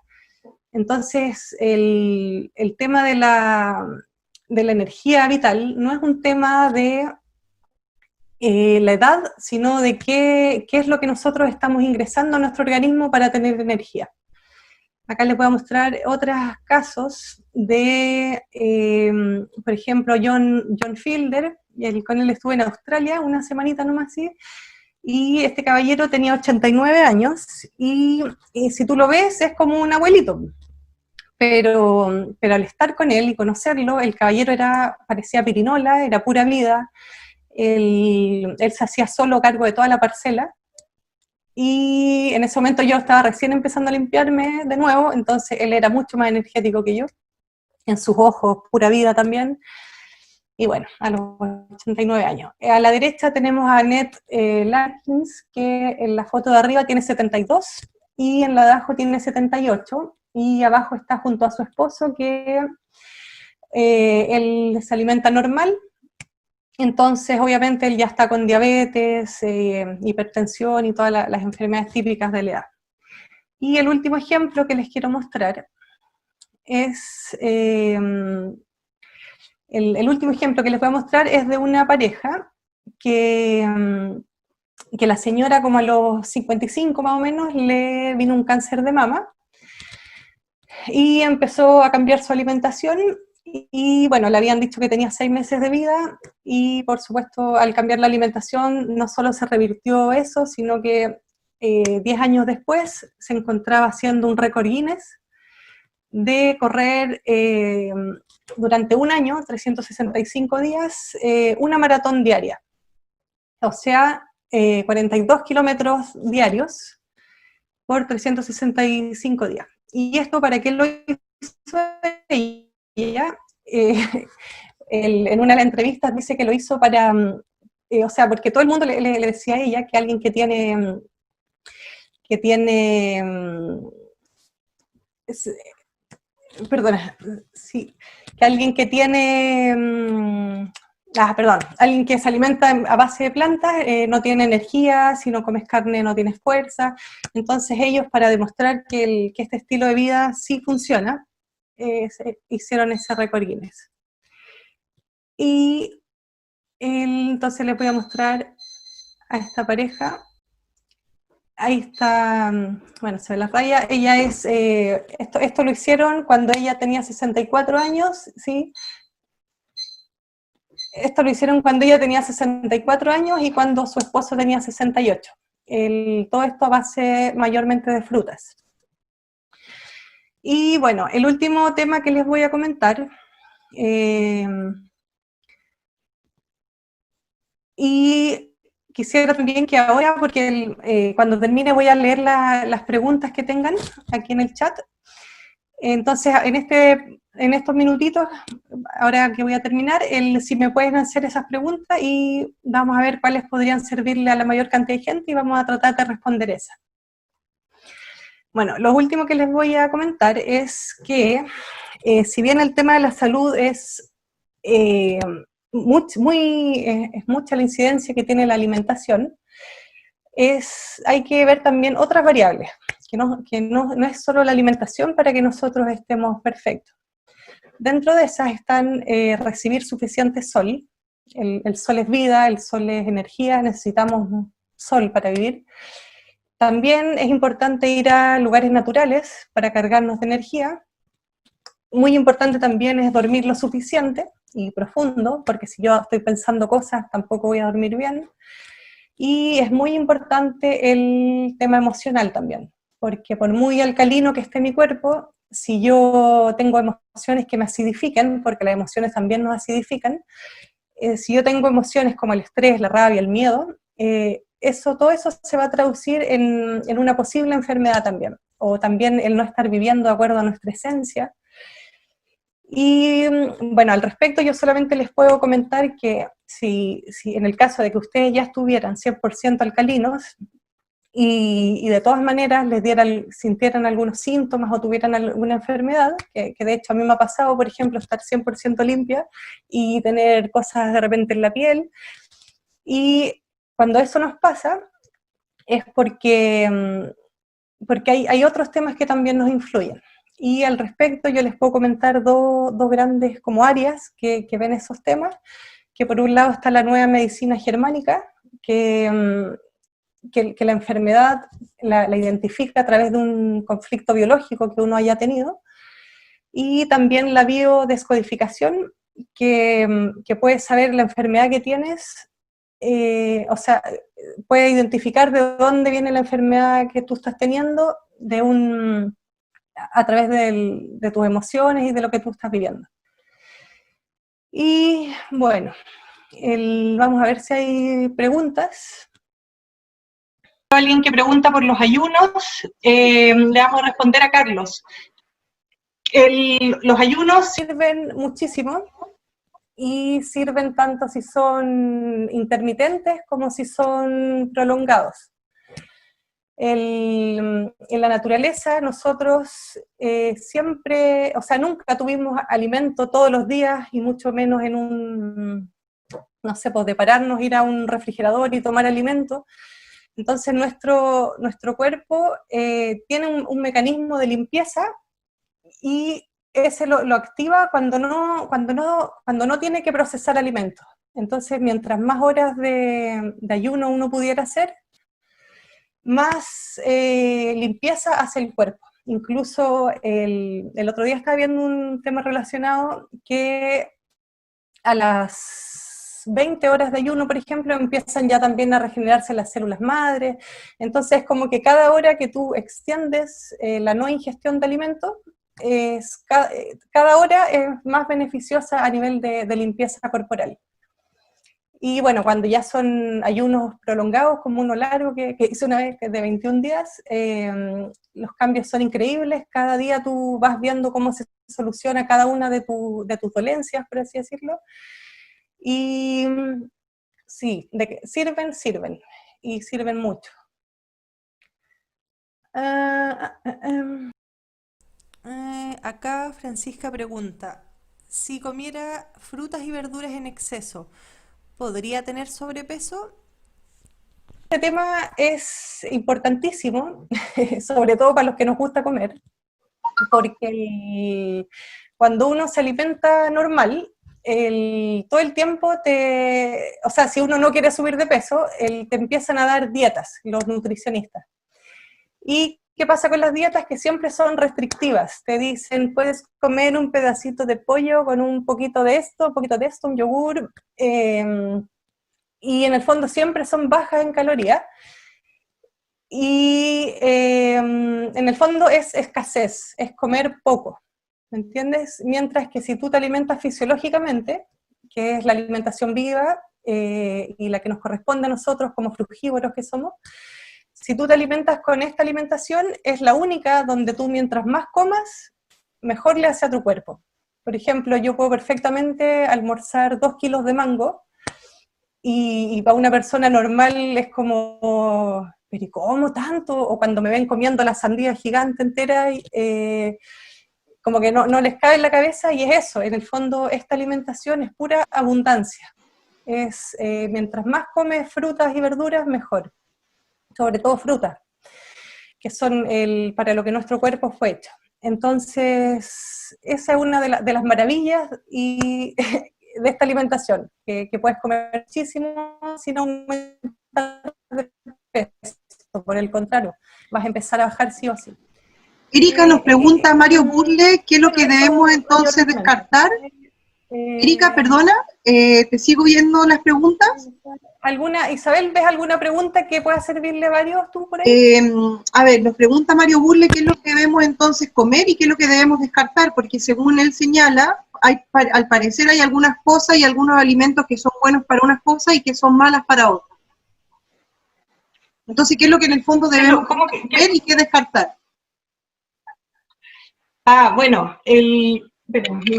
Entonces, el tema de la energía vital no es un tema de la edad, sino de qué es lo que nosotros estamos ingresando a nuestro organismo para tener energía. Acá les voy a mostrar otros casos de, por ejemplo, John Fielder, con él estuve en Australia una semanita nomás así, y este caballero tenía 89 años, y si tú lo ves es como un abuelito, pero al estar con él y conocerlo, el caballero parecía pirinola, era pura vida, él se hacía solo cargo de toda la parcela, y en ese momento yo estaba recién empezando a limpiarme de nuevo, entonces él era mucho más energético que yo, en sus ojos, pura vida también, y bueno, a los 89 años. A la derecha tenemos a Annette Larkins, que en la foto de arriba tiene 72, y en la de abajo tiene 78, y abajo está junto a su esposo, que él se alimenta normal. Entonces, obviamente, él ya está con diabetes, hipertensión y todas las enfermedades típicas de la edad. Y el último ejemplo que les quiero mostrar es, el último ejemplo que les voy a mostrar es de una pareja que la señora como a los 55 más o menos le vino un cáncer de mama y empezó a cambiar su alimentación. Y bueno, le habían dicho que tenía 6 meses de vida, y por supuesto al cambiar la alimentación no solo se revirtió eso, sino que 10 años después se encontraba haciendo un récord Guinness de correr durante un año, 365 días, una maratón diaria. O sea, 42 kilómetros diarios por 365 días. ¿Y esto para qué lo hizo ella? En una de las entrevistas dice que lo hizo para, o sea, porque todo el mundo le decía a ella que alguien que tiene perdona, sí, que alguien que tiene, alguien que se alimenta a base de plantas no tiene energía, si no comes carne no tienes fuerza. Entonces ellos, para demostrar que este estilo de vida sí funciona, hicieron ese récord Guinness. Y entonces les voy a mostrar a esta pareja. Ahí está, bueno, se ve la raya. Ella es, esto lo hicieron cuando ella tenía 64 años, ¿sí? Esto lo hicieron cuando ella tenía 64 años y cuando su esposo tenía 68. Todo esto a base mayormente de frutas. Y bueno, el último tema que les voy a comentar, y quisiera también que ahora, porque cuando termine voy a leer las preguntas que tengan aquí en el chat. Entonces, en estos minutitos, ahora que voy a terminar, si me pueden hacer esas preguntas y vamos a ver cuáles podrían servirle a la mayor cantidad de gente y vamos a tratar de responder esas. Bueno, lo último que les voy a comentar es que, si bien el tema de la salud es mucha la incidencia que tiene la alimentación, hay que ver también otras variables, que no es solo la alimentación para que nosotros estemos perfectos. Dentro de esas están recibir suficiente sol. El sol es vida, el sol es energía, necesitamos sol para vivir. También es importante ir a lugares naturales para cargarnos de energía. Muy importante también es dormir lo suficiente y profundo, porque si yo estoy pensando cosas tampoco voy a dormir bien. Y es muy importante el tema emocional también, porque por muy alcalino que esté mi cuerpo, si yo tengo emociones que me acidifiquen, porque las emociones también nos acidifican, si yo tengo emociones como el estrés, la rabia, el miedo, todo eso se va a traducir en una posible enfermedad también, o también el no estar viviendo de acuerdo a nuestra esencia. Y bueno, al respecto yo solamente les puedo comentar que si en el caso de que ustedes ya estuvieran 100% alcalinos y de todas maneras sintieran algunos síntomas o tuvieran alguna enfermedad, que de hecho a mí me ha pasado, por ejemplo, estar 100% limpia y tener cosas de repente en la piel, y cuando eso nos pasa es porque hay otros temas que también nos influyen. Y al respecto yo les puedo comentar dos grandes como áreas que ven esos temas, que por un lado está la nueva medicina germánica, que la enfermedad la identifica a través de un conflicto biológico que uno haya tenido, y también la biodescodificación, que puede saber la enfermedad que tienes, o sea, puede identificar de dónde viene la enfermedad que tú estás teniendo a través de tus emociones y de lo que tú estás viviendo. Y bueno, vamos a ver si hay preguntas. Alguien que pregunta por los ayunos, le vamos a responder a Carlos. Los ayunos sirven muchísimo, y sirven tanto si son intermitentes como si son prolongados. En la naturaleza nosotros siempre, o sea, nunca tuvimos alimento todos los días, y mucho menos no sé, pues de pararnos, ir a un refrigerador y tomar alimento. Entonces nuestro cuerpo tiene un mecanismo de limpieza, y ese lo activa cuando no tiene que procesar alimentos. Entonces, mientras más horas de ayuno uno pudiera hacer, más limpieza hace el cuerpo. Incluso el otro día estaba viendo un tema relacionado que a las 20 horas de ayuno, por ejemplo, empiezan ya también a regenerarse las células madre. Entonces, como que cada hora que tú extiendes la no ingestión de alimentos, cada hora es más beneficiosa a nivel de limpieza corporal. Y bueno, cuando ya son ayunos prolongados, como uno largo que hice una vez, que es de 21 días, los cambios son increíbles. Cada día tú vas viendo cómo se soluciona cada una de tus dolencias, por así decirlo. Y sí, de que sirven, y sirven mucho. Acá Francisca pregunta, si comiera frutas y verduras en exceso, ¿podría tener sobrepeso? Este tema es importantísimo, sobre todo para los que nos gusta comer, porque cuando uno se alimenta normal, todo el tiempo o sea, si uno no quiere subir de peso, te empiezan a dar dietas, los nutricionistas. ¿Y qué pasa con las dietas? Que siempre son restrictivas. Te dicen, puedes comer un pedacito de pollo con un poquito de esto, un yogur, y en el fondo siempre son bajas en calorías, y en el fondo es escasez, es comer poco, ¿me entiendes? Mientras que si tú te alimentas fisiológicamente, que es la alimentación viva, y la que nos corresponde a nosotros como frugívoros que somos, si tú te alimentas con esta alimentación, es la única donde tú mientras más comas, mejor le hace a tu cuerpo. Por ejemplo, yo puedo perfectamente almorzar 2 kilos de mango, y para una persona normal es como, ¿pero y cómo tanto? O cuando me ven comiendo la sandía gigante entera, como que no les cabe en la cabeza, y es eso, en el fondo esta alimentación es pura abundancia. Mientras más comes frutas y verduras, mejor. Sobre todo frutas, que son para lo que nuestro cuerpo fue hecho. Entonces, esa es una de las maravillas de esta alimentación, que puedes comer muchísimo sin aumentar de peso. descenso, por el contrario, vas a empezar a bajar sí o sí. Erika nos pregunta Mario Burle, ¿qué es lo que debemos entonces descartar? Erika, perdona, ¿te sigo viendo las preguntas? Isabel, ¿ves alguna pregunta que pueda servirle a varios tú por ahí? A ver, nos pregunta Mario Burle qué es lo que debemos entonces comer y qué es lo que debemos descartar, porque según él señala, al parecer hay algunas cosas y algunos alimentos que son buenos para unas cosas y que son malas para otras. Entonces, ¿qué es lo que en el fondo debemos comer y qué descartar? Bueno, voy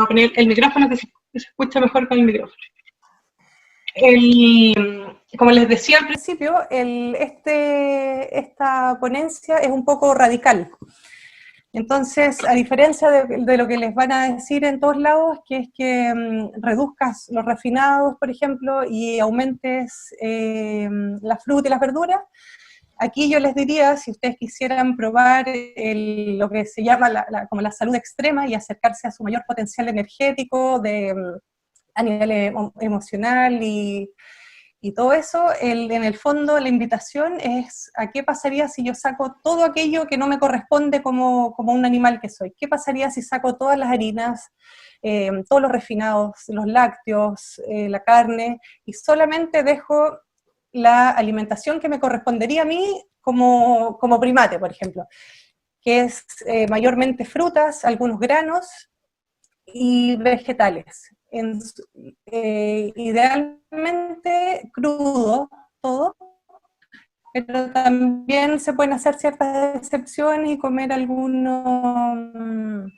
a poner el micrófono que se escucha mejor con el micrófono. Como les decía al principio, esta ponencia es un poco radical. Entonces, a diferencia de lo que les van a decir en todos lados, que es que reduzcas los refinados, por ejemplo, y aumentes la fruta y las verduras, aquí yo les diría, si ustedes quisieran probar lo que se llama como la salud extrema y acercarse a su mayor potencial energético a nivel emocional y todo eso, en el fondo la invitación es a qué pasaría si yo saco todo aquello que no me corresponde como un animal que soy. ¿Qué pasaría si saco todas las harinas, todos los refinados, los lácteos, la carne, y solamente dejo la alimentación que me correspondería a mí como primate, por ejemplo, que es mayormente frutas, algunos granos y vegetales. Idealmente crudo todo, pero también se pueden hacer ciertas excepciones y comer algunos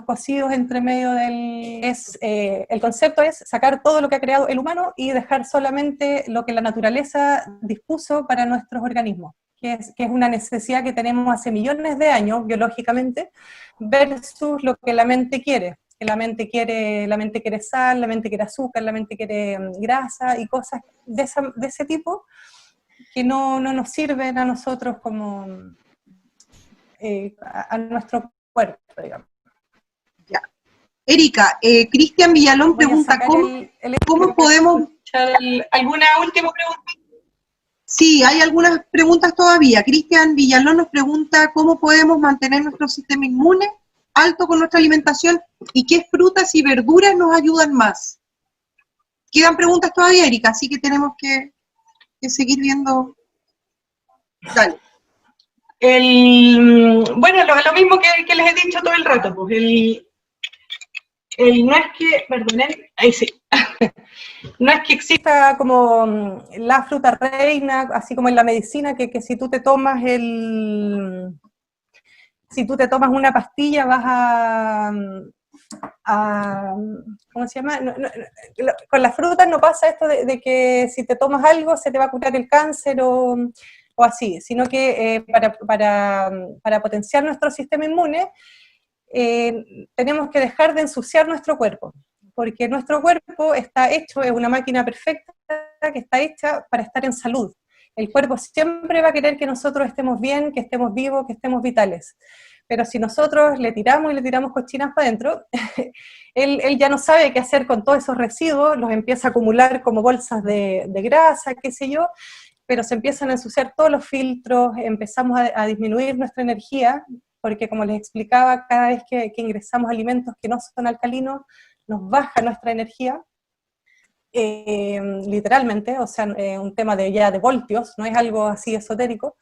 cocidos entre medio el concepto es sacar todo lo que ha creado el humano y dejar solamente lo que la naturaleza dispuso para nuestros organismos, que es una necesidad que tenemos hace millones de años biológicamente, versus lo que la mente quiere. Que la mente quiere sal, la mente quiere azúcar, la mente quiere grasa y cosas de ese tipo que no nos sirven a nosotros como a nuestro cuerpo, digamos. Ya. Erika, Cristian Villalón pregunta ¿cómo podemos... ¿Alguna última pregunta? Sí, hay algunas preguntas todavía. Cristian Villalón nos pregunta cómo podemos mantener nuestro sistema inmune alto con nuestra alimentación y qué frutas y verduras nos ayudan más. Quedan preguntas todavía, Erika, así que tenemos que seguir viendo. Dale. Bueno, lo mismo que les he dicho todo el rato, pues no es que, perdonen, ahí sí, no es que exista como la fruta reina, así como en la medicina, que si tú te tomas una pastilla vas ¿cómo se llama? Con las frutas no pasa esto de que si te tomas algo se te va a curar el cáncer o así, sino que para potenciar nuestro sistema inmune tenemos que dejar de ensuciar nuestro cuerpo, porque nuestro cuerpo está hecho, es una máquina perfecta que está hecha para estar en salud. El cuerpo siempre va a querer que nosotros estemos bien, que estemos vivos, que estemos vitales. Pero si nosotros le tiramos cochinas para adentro, él ya no sabe qué hacer con todos esos residuos, los empieza a acumular como bolsas de grasa, qué sé yo, pero se empiezan a ensuciar todos los filtros, empezamos a disminuir nuestra energía, porque como les explicaba, cada vez que ingresamos alimentos que no son alcalinos, nos baja nuestra energía, literalmente, o sea, un tema de voltios, no es algo así esotérico,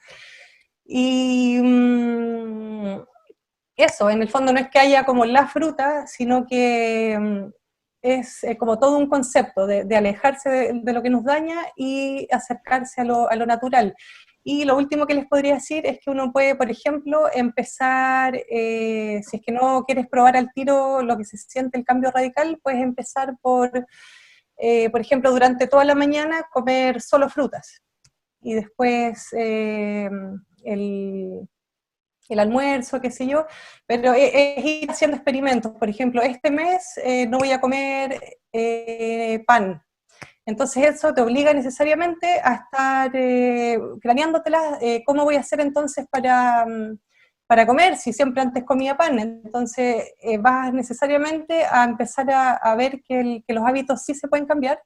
y eso, en el fondo no es que haya como la fruta, sino que es como todo un concepto de alejarse de lo que nos daña y acercarse a lo natural. Y lo último que les podría decir es que uno puede, por ejemplo, empezar, si es que no quieres probar al tiro lo que se siente el cambio radical, puedes empezar por ejemplo, durante toda la mañana comer solo frutas. Y después el almuerzo, qué sé yo, pero es ir haciendo experimentos. Por ejemplo, este mes no voy a comer pan. Entonces eso te obliga necesariamente a estar planeándotelas, cómo voy a hacer entonces para comer, si siempre antes comía pan. Entonces vas necesariamente a empezar a ver que los hábitos sí se pueden cambiar,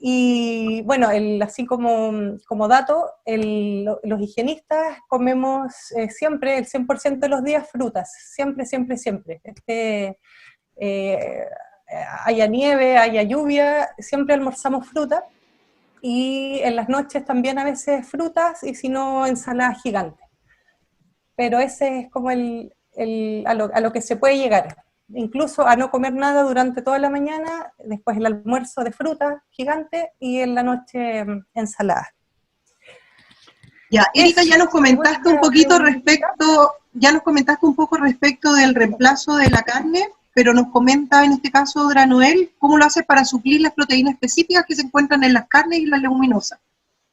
Y bueno, así como dato, los higienistas comemos siempre, el 100% de los días, frutas, siempre, siempre, siempre. Haya nieve, haya lluvia, siempre almorzamos fruta, y en las noches también a veces frutas, y si no, ensaladas gigantes. Pero ese es como a lo que se puede llegar. Incluso a no comer nada durante toda la mañana, después el almuerzo de fruta gigante y en la noche ensalada. Ya, Erika, ya nos comentaste un poquito respecto del reemplazo de la carne, pero nos comenta en este caso Dranoel, ¿cómo lo hace para suplir las proteínas específicas que se encuentran en las carnes y las leguminosas?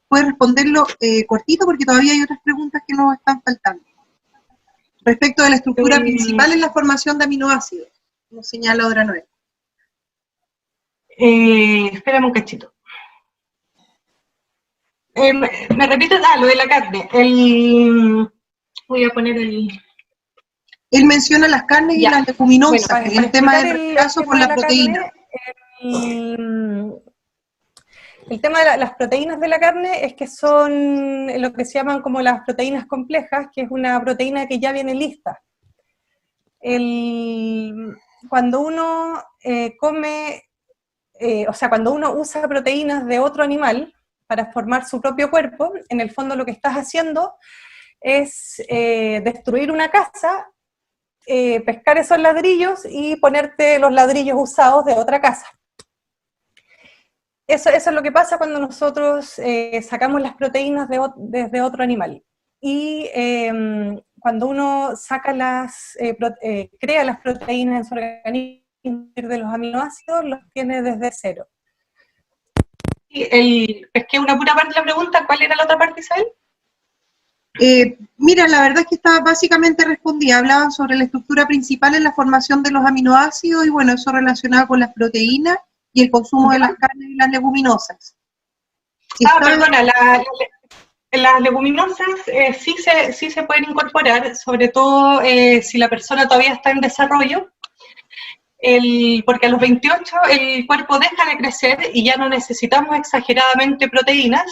Puedes responderlo cortito porque todavía hay otras preguntas que nos están faltando. Respecto de la estructura principal en la formación de aminoácidos, nos señala Dranoel. Espérame un cachito. ¿Me repites? Lo de la carne. Voy a poner el... Él menciona las carnes y las leguminosas, bueno, en el tema del reemplazo por la proteína. El tema de las proteínas de la carne es que son lo que se llaman como las proteínas complejas, que es una proteína que ya viene lista. Cuando uno cuando uno usa proteínas de otro animal para formar su propio cuerpo, en el fondo lo que estás haciendo es destruir una casa, pescar esos ladrillos y ponerte los ladrillos usados de otra casa. Eso es lo que pasa cuando nosotros sacamos las proteínas desde otro animal. Y cuando uno saca crea las proteínas en su organismo de los aminoácidos, los tiene desde cero. Es que una pura parte de la pregunta, ¿cuál era la otra parte, Isabel? Mira, la verdad es que estaba básicamente respondida, hablaban sobre la estructura principal en la formación de los aminoácidos y bueno, eso relacionado con las proteínas y el consumo de las carnes y las leguminosas. Perdona, las leguminosas sí se pueden incorporar, sobre todo si la persona todavía está en desarrollo, porque a los 28 el cuerpo deja de crecer y ya no necesitamos exageradamente proteínas,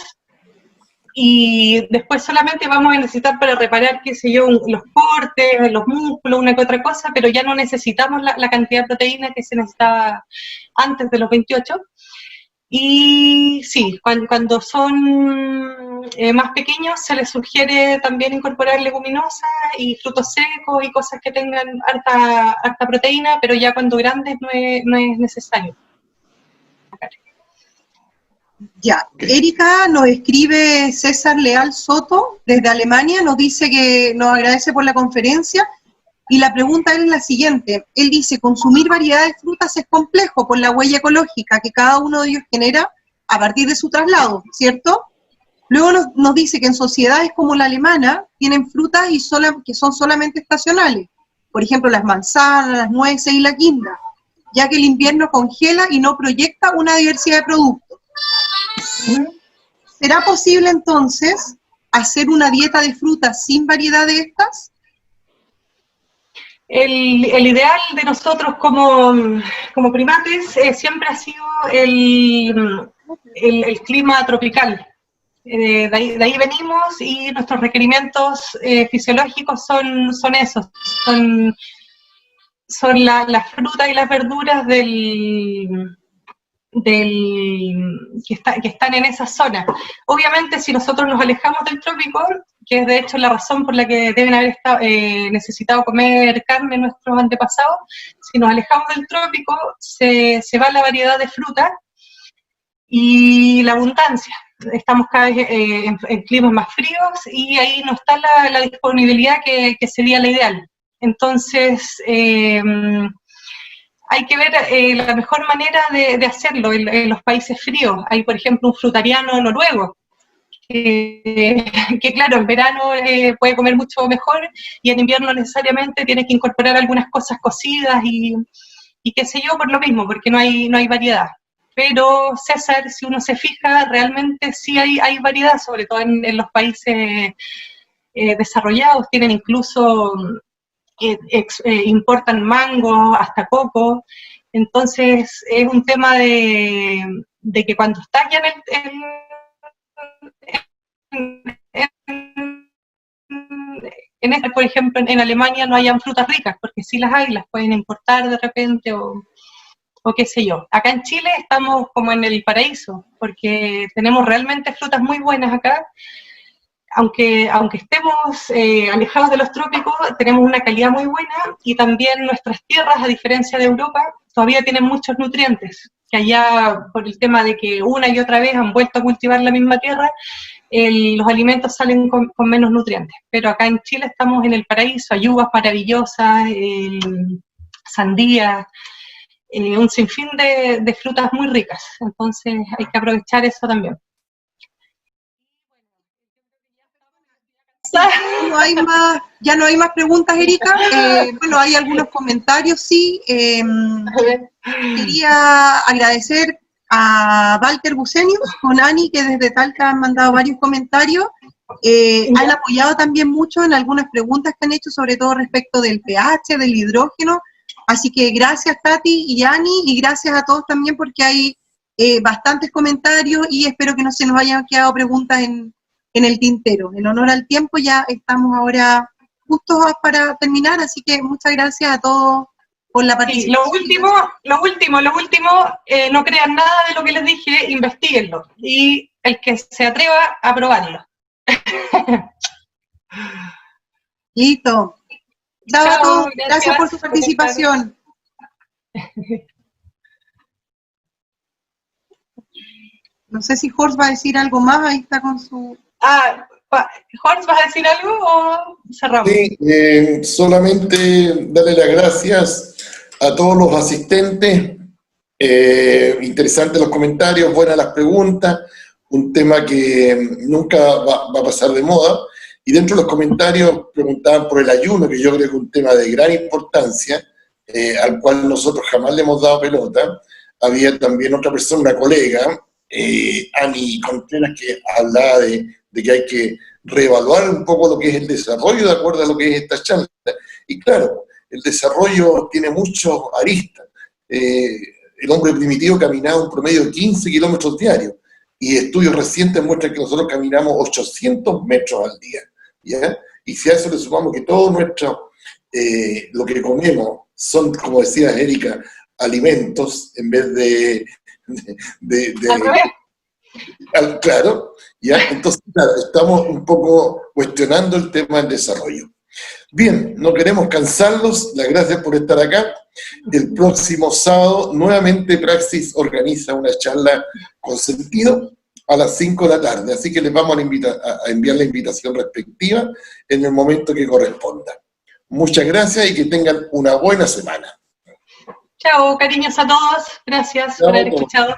y después solamente vamos a necesitar para reparar, qué sé yo, los cortes, los músculos, una que otra cosa, pero ya no necesitamos la cantidad de proteína que se necesitaba antes de los 28. Y sí, cuando son más pequeños se les sugiere también incorporar leguminosas y frutos secos y cosas que tengan harta proteína, pero ya cuando grandes no es necesario. Ya, Erika nos escribe César Leal Soto desde Alemania, nos dice que nos agradece por la conferencia y la pregunta es la siguiente. Él dice, consumir variedades de frutas es complejo por la huella ecológica que cada uno de ellos genera a partir de su traslado, ¿cierto? Luego nos dice que en sociedades como la alemana tienen frutas que son solamente estacionales, por ejemplo las manzanas, las nueces y la guinda, ya que el invierno congela y no proyecta una diversidad de productos. ¿Será posible entonces hacer una dieta de frutas sin variedad de estas? El ideal de nosotros como primates siempre ha sido el clima tropical. De ahí venimos y nuestros requerimientos fisiológicos son esos, son las frutas y las verduras que están en esa zona. Obviamente, si nosotros nos alejamos del trópico, que es de hecho la razón por la que deben haber necesitado comer carne nuestros antepasados, si nos alejamos del trópico, se va la variedad de fruta y la abundancia. Estamos cada vez en climas más fríos y ahí no está la disponibilidad que sería la ideal. Entonces, hay que ver la mejor manera de hacerlo en los países fríos. Hay, por ejemplo, un frutariano noruego, que claro, en verano puede comer mucho mejor y en invierno necesariamente tiene que incorporar algunas cosas cocidas y qué sé yo, por lo mismo, porque no hay variedad. Pero, César, si uno se fija, realmente sí hay variedad, sobre todo en los países desarrollados, tienen incluso... importan mango, hasta coco, entonces es un tema de de que cuando estás ya por ejemplo, en Alemania no hayan frutas ricas, porque sí las hay, las pueden importar de repente o qué sé yo. Acá en Chile estamos como en el paraíso, porque tenemos realmente frutas muy buenas acá. Aunque estemos alejados de los trópicos, tenemos una calidad muy buena y también nuestras tierras, a diferencia de Europa, todavía tienen muchos nutrientes, que allá por el tema de que una y otra vez han vuelto a cultivar la misma tierra, los alimentos salen con menos nutrientes. Pero acá en Chile estamos en el paraíso, hay uvas maravillosas, sandías, un sinfín de frutas muy ricas, entonces hay que aprovechar eso también. Ya no hay más preguntas, Erika. Bueno, hay algunos comentarios, sí. Quería agradecer a Walter Bucenius, con Ani, que desde Talca han mandado varios comentarios. Han apoyado también mucho en algunas preguntas que han hecho, sobre todo respecto del pH, del hidrógeno. Así que gracias, Tati y Ani, y gracias a todos también porque hay bastantes comentarios y espero que no se nos hayan quedado preguntas en el tintero. En honor al tiempo ya estamos ahora justos para terminar, así que muchas gracias a todos por la participación. Lo último, no crean nada de lo que les dije, investiguenlo, y el que se atreva a probarlo. Listo. Chao a todos, gracias por su participación. No sé si Horst va a decir algo más, ahí está con su... Horst, ¿vas a decir algo o cerramos? Sí, solamente darle las gracias a todos los asistentes. Interesantes los comentarios, buenas las preguntas, un tema que nunca va a pasar de moda. Y dentro de los comentarios preguntaban por el ayuno, que yo creo que es un tema de gran importancia, al cual nosotros jamás le hemos dado pelota. Había también otra persona, una colega, Ani Contreras, que hablaba de que hay que reevaluar un poco lo que es el desarrollo de acuerdo a lo que es esta charla. Y claro, el desarrollo tiene muchos aristas. El hombre primitivo caminaba un promedio de 15 kilómetros diarios, y estudios recientes muestran que nosotros caminamos 800 metros al día, ¿ya? Y si a eso le sumamos que todo nuestro, lo que comemos son, como decía Erika, alimentos en vez de claro, ¿ya? Entonces, claro, estamos un poco cuestionando el tema del desarrollo. Bien, no queremos cansarlos, las gracias por estar acá. El próximo sábado, nuevamente Praxis organiza una charla con sentido a las 5 de la tarde, así que les vamos a enviar la invitación respectiva en el momento que corresponda. Muchas gracias y que tengan una buena semana. Chao, cariños a todos, gracias por haber escuchado.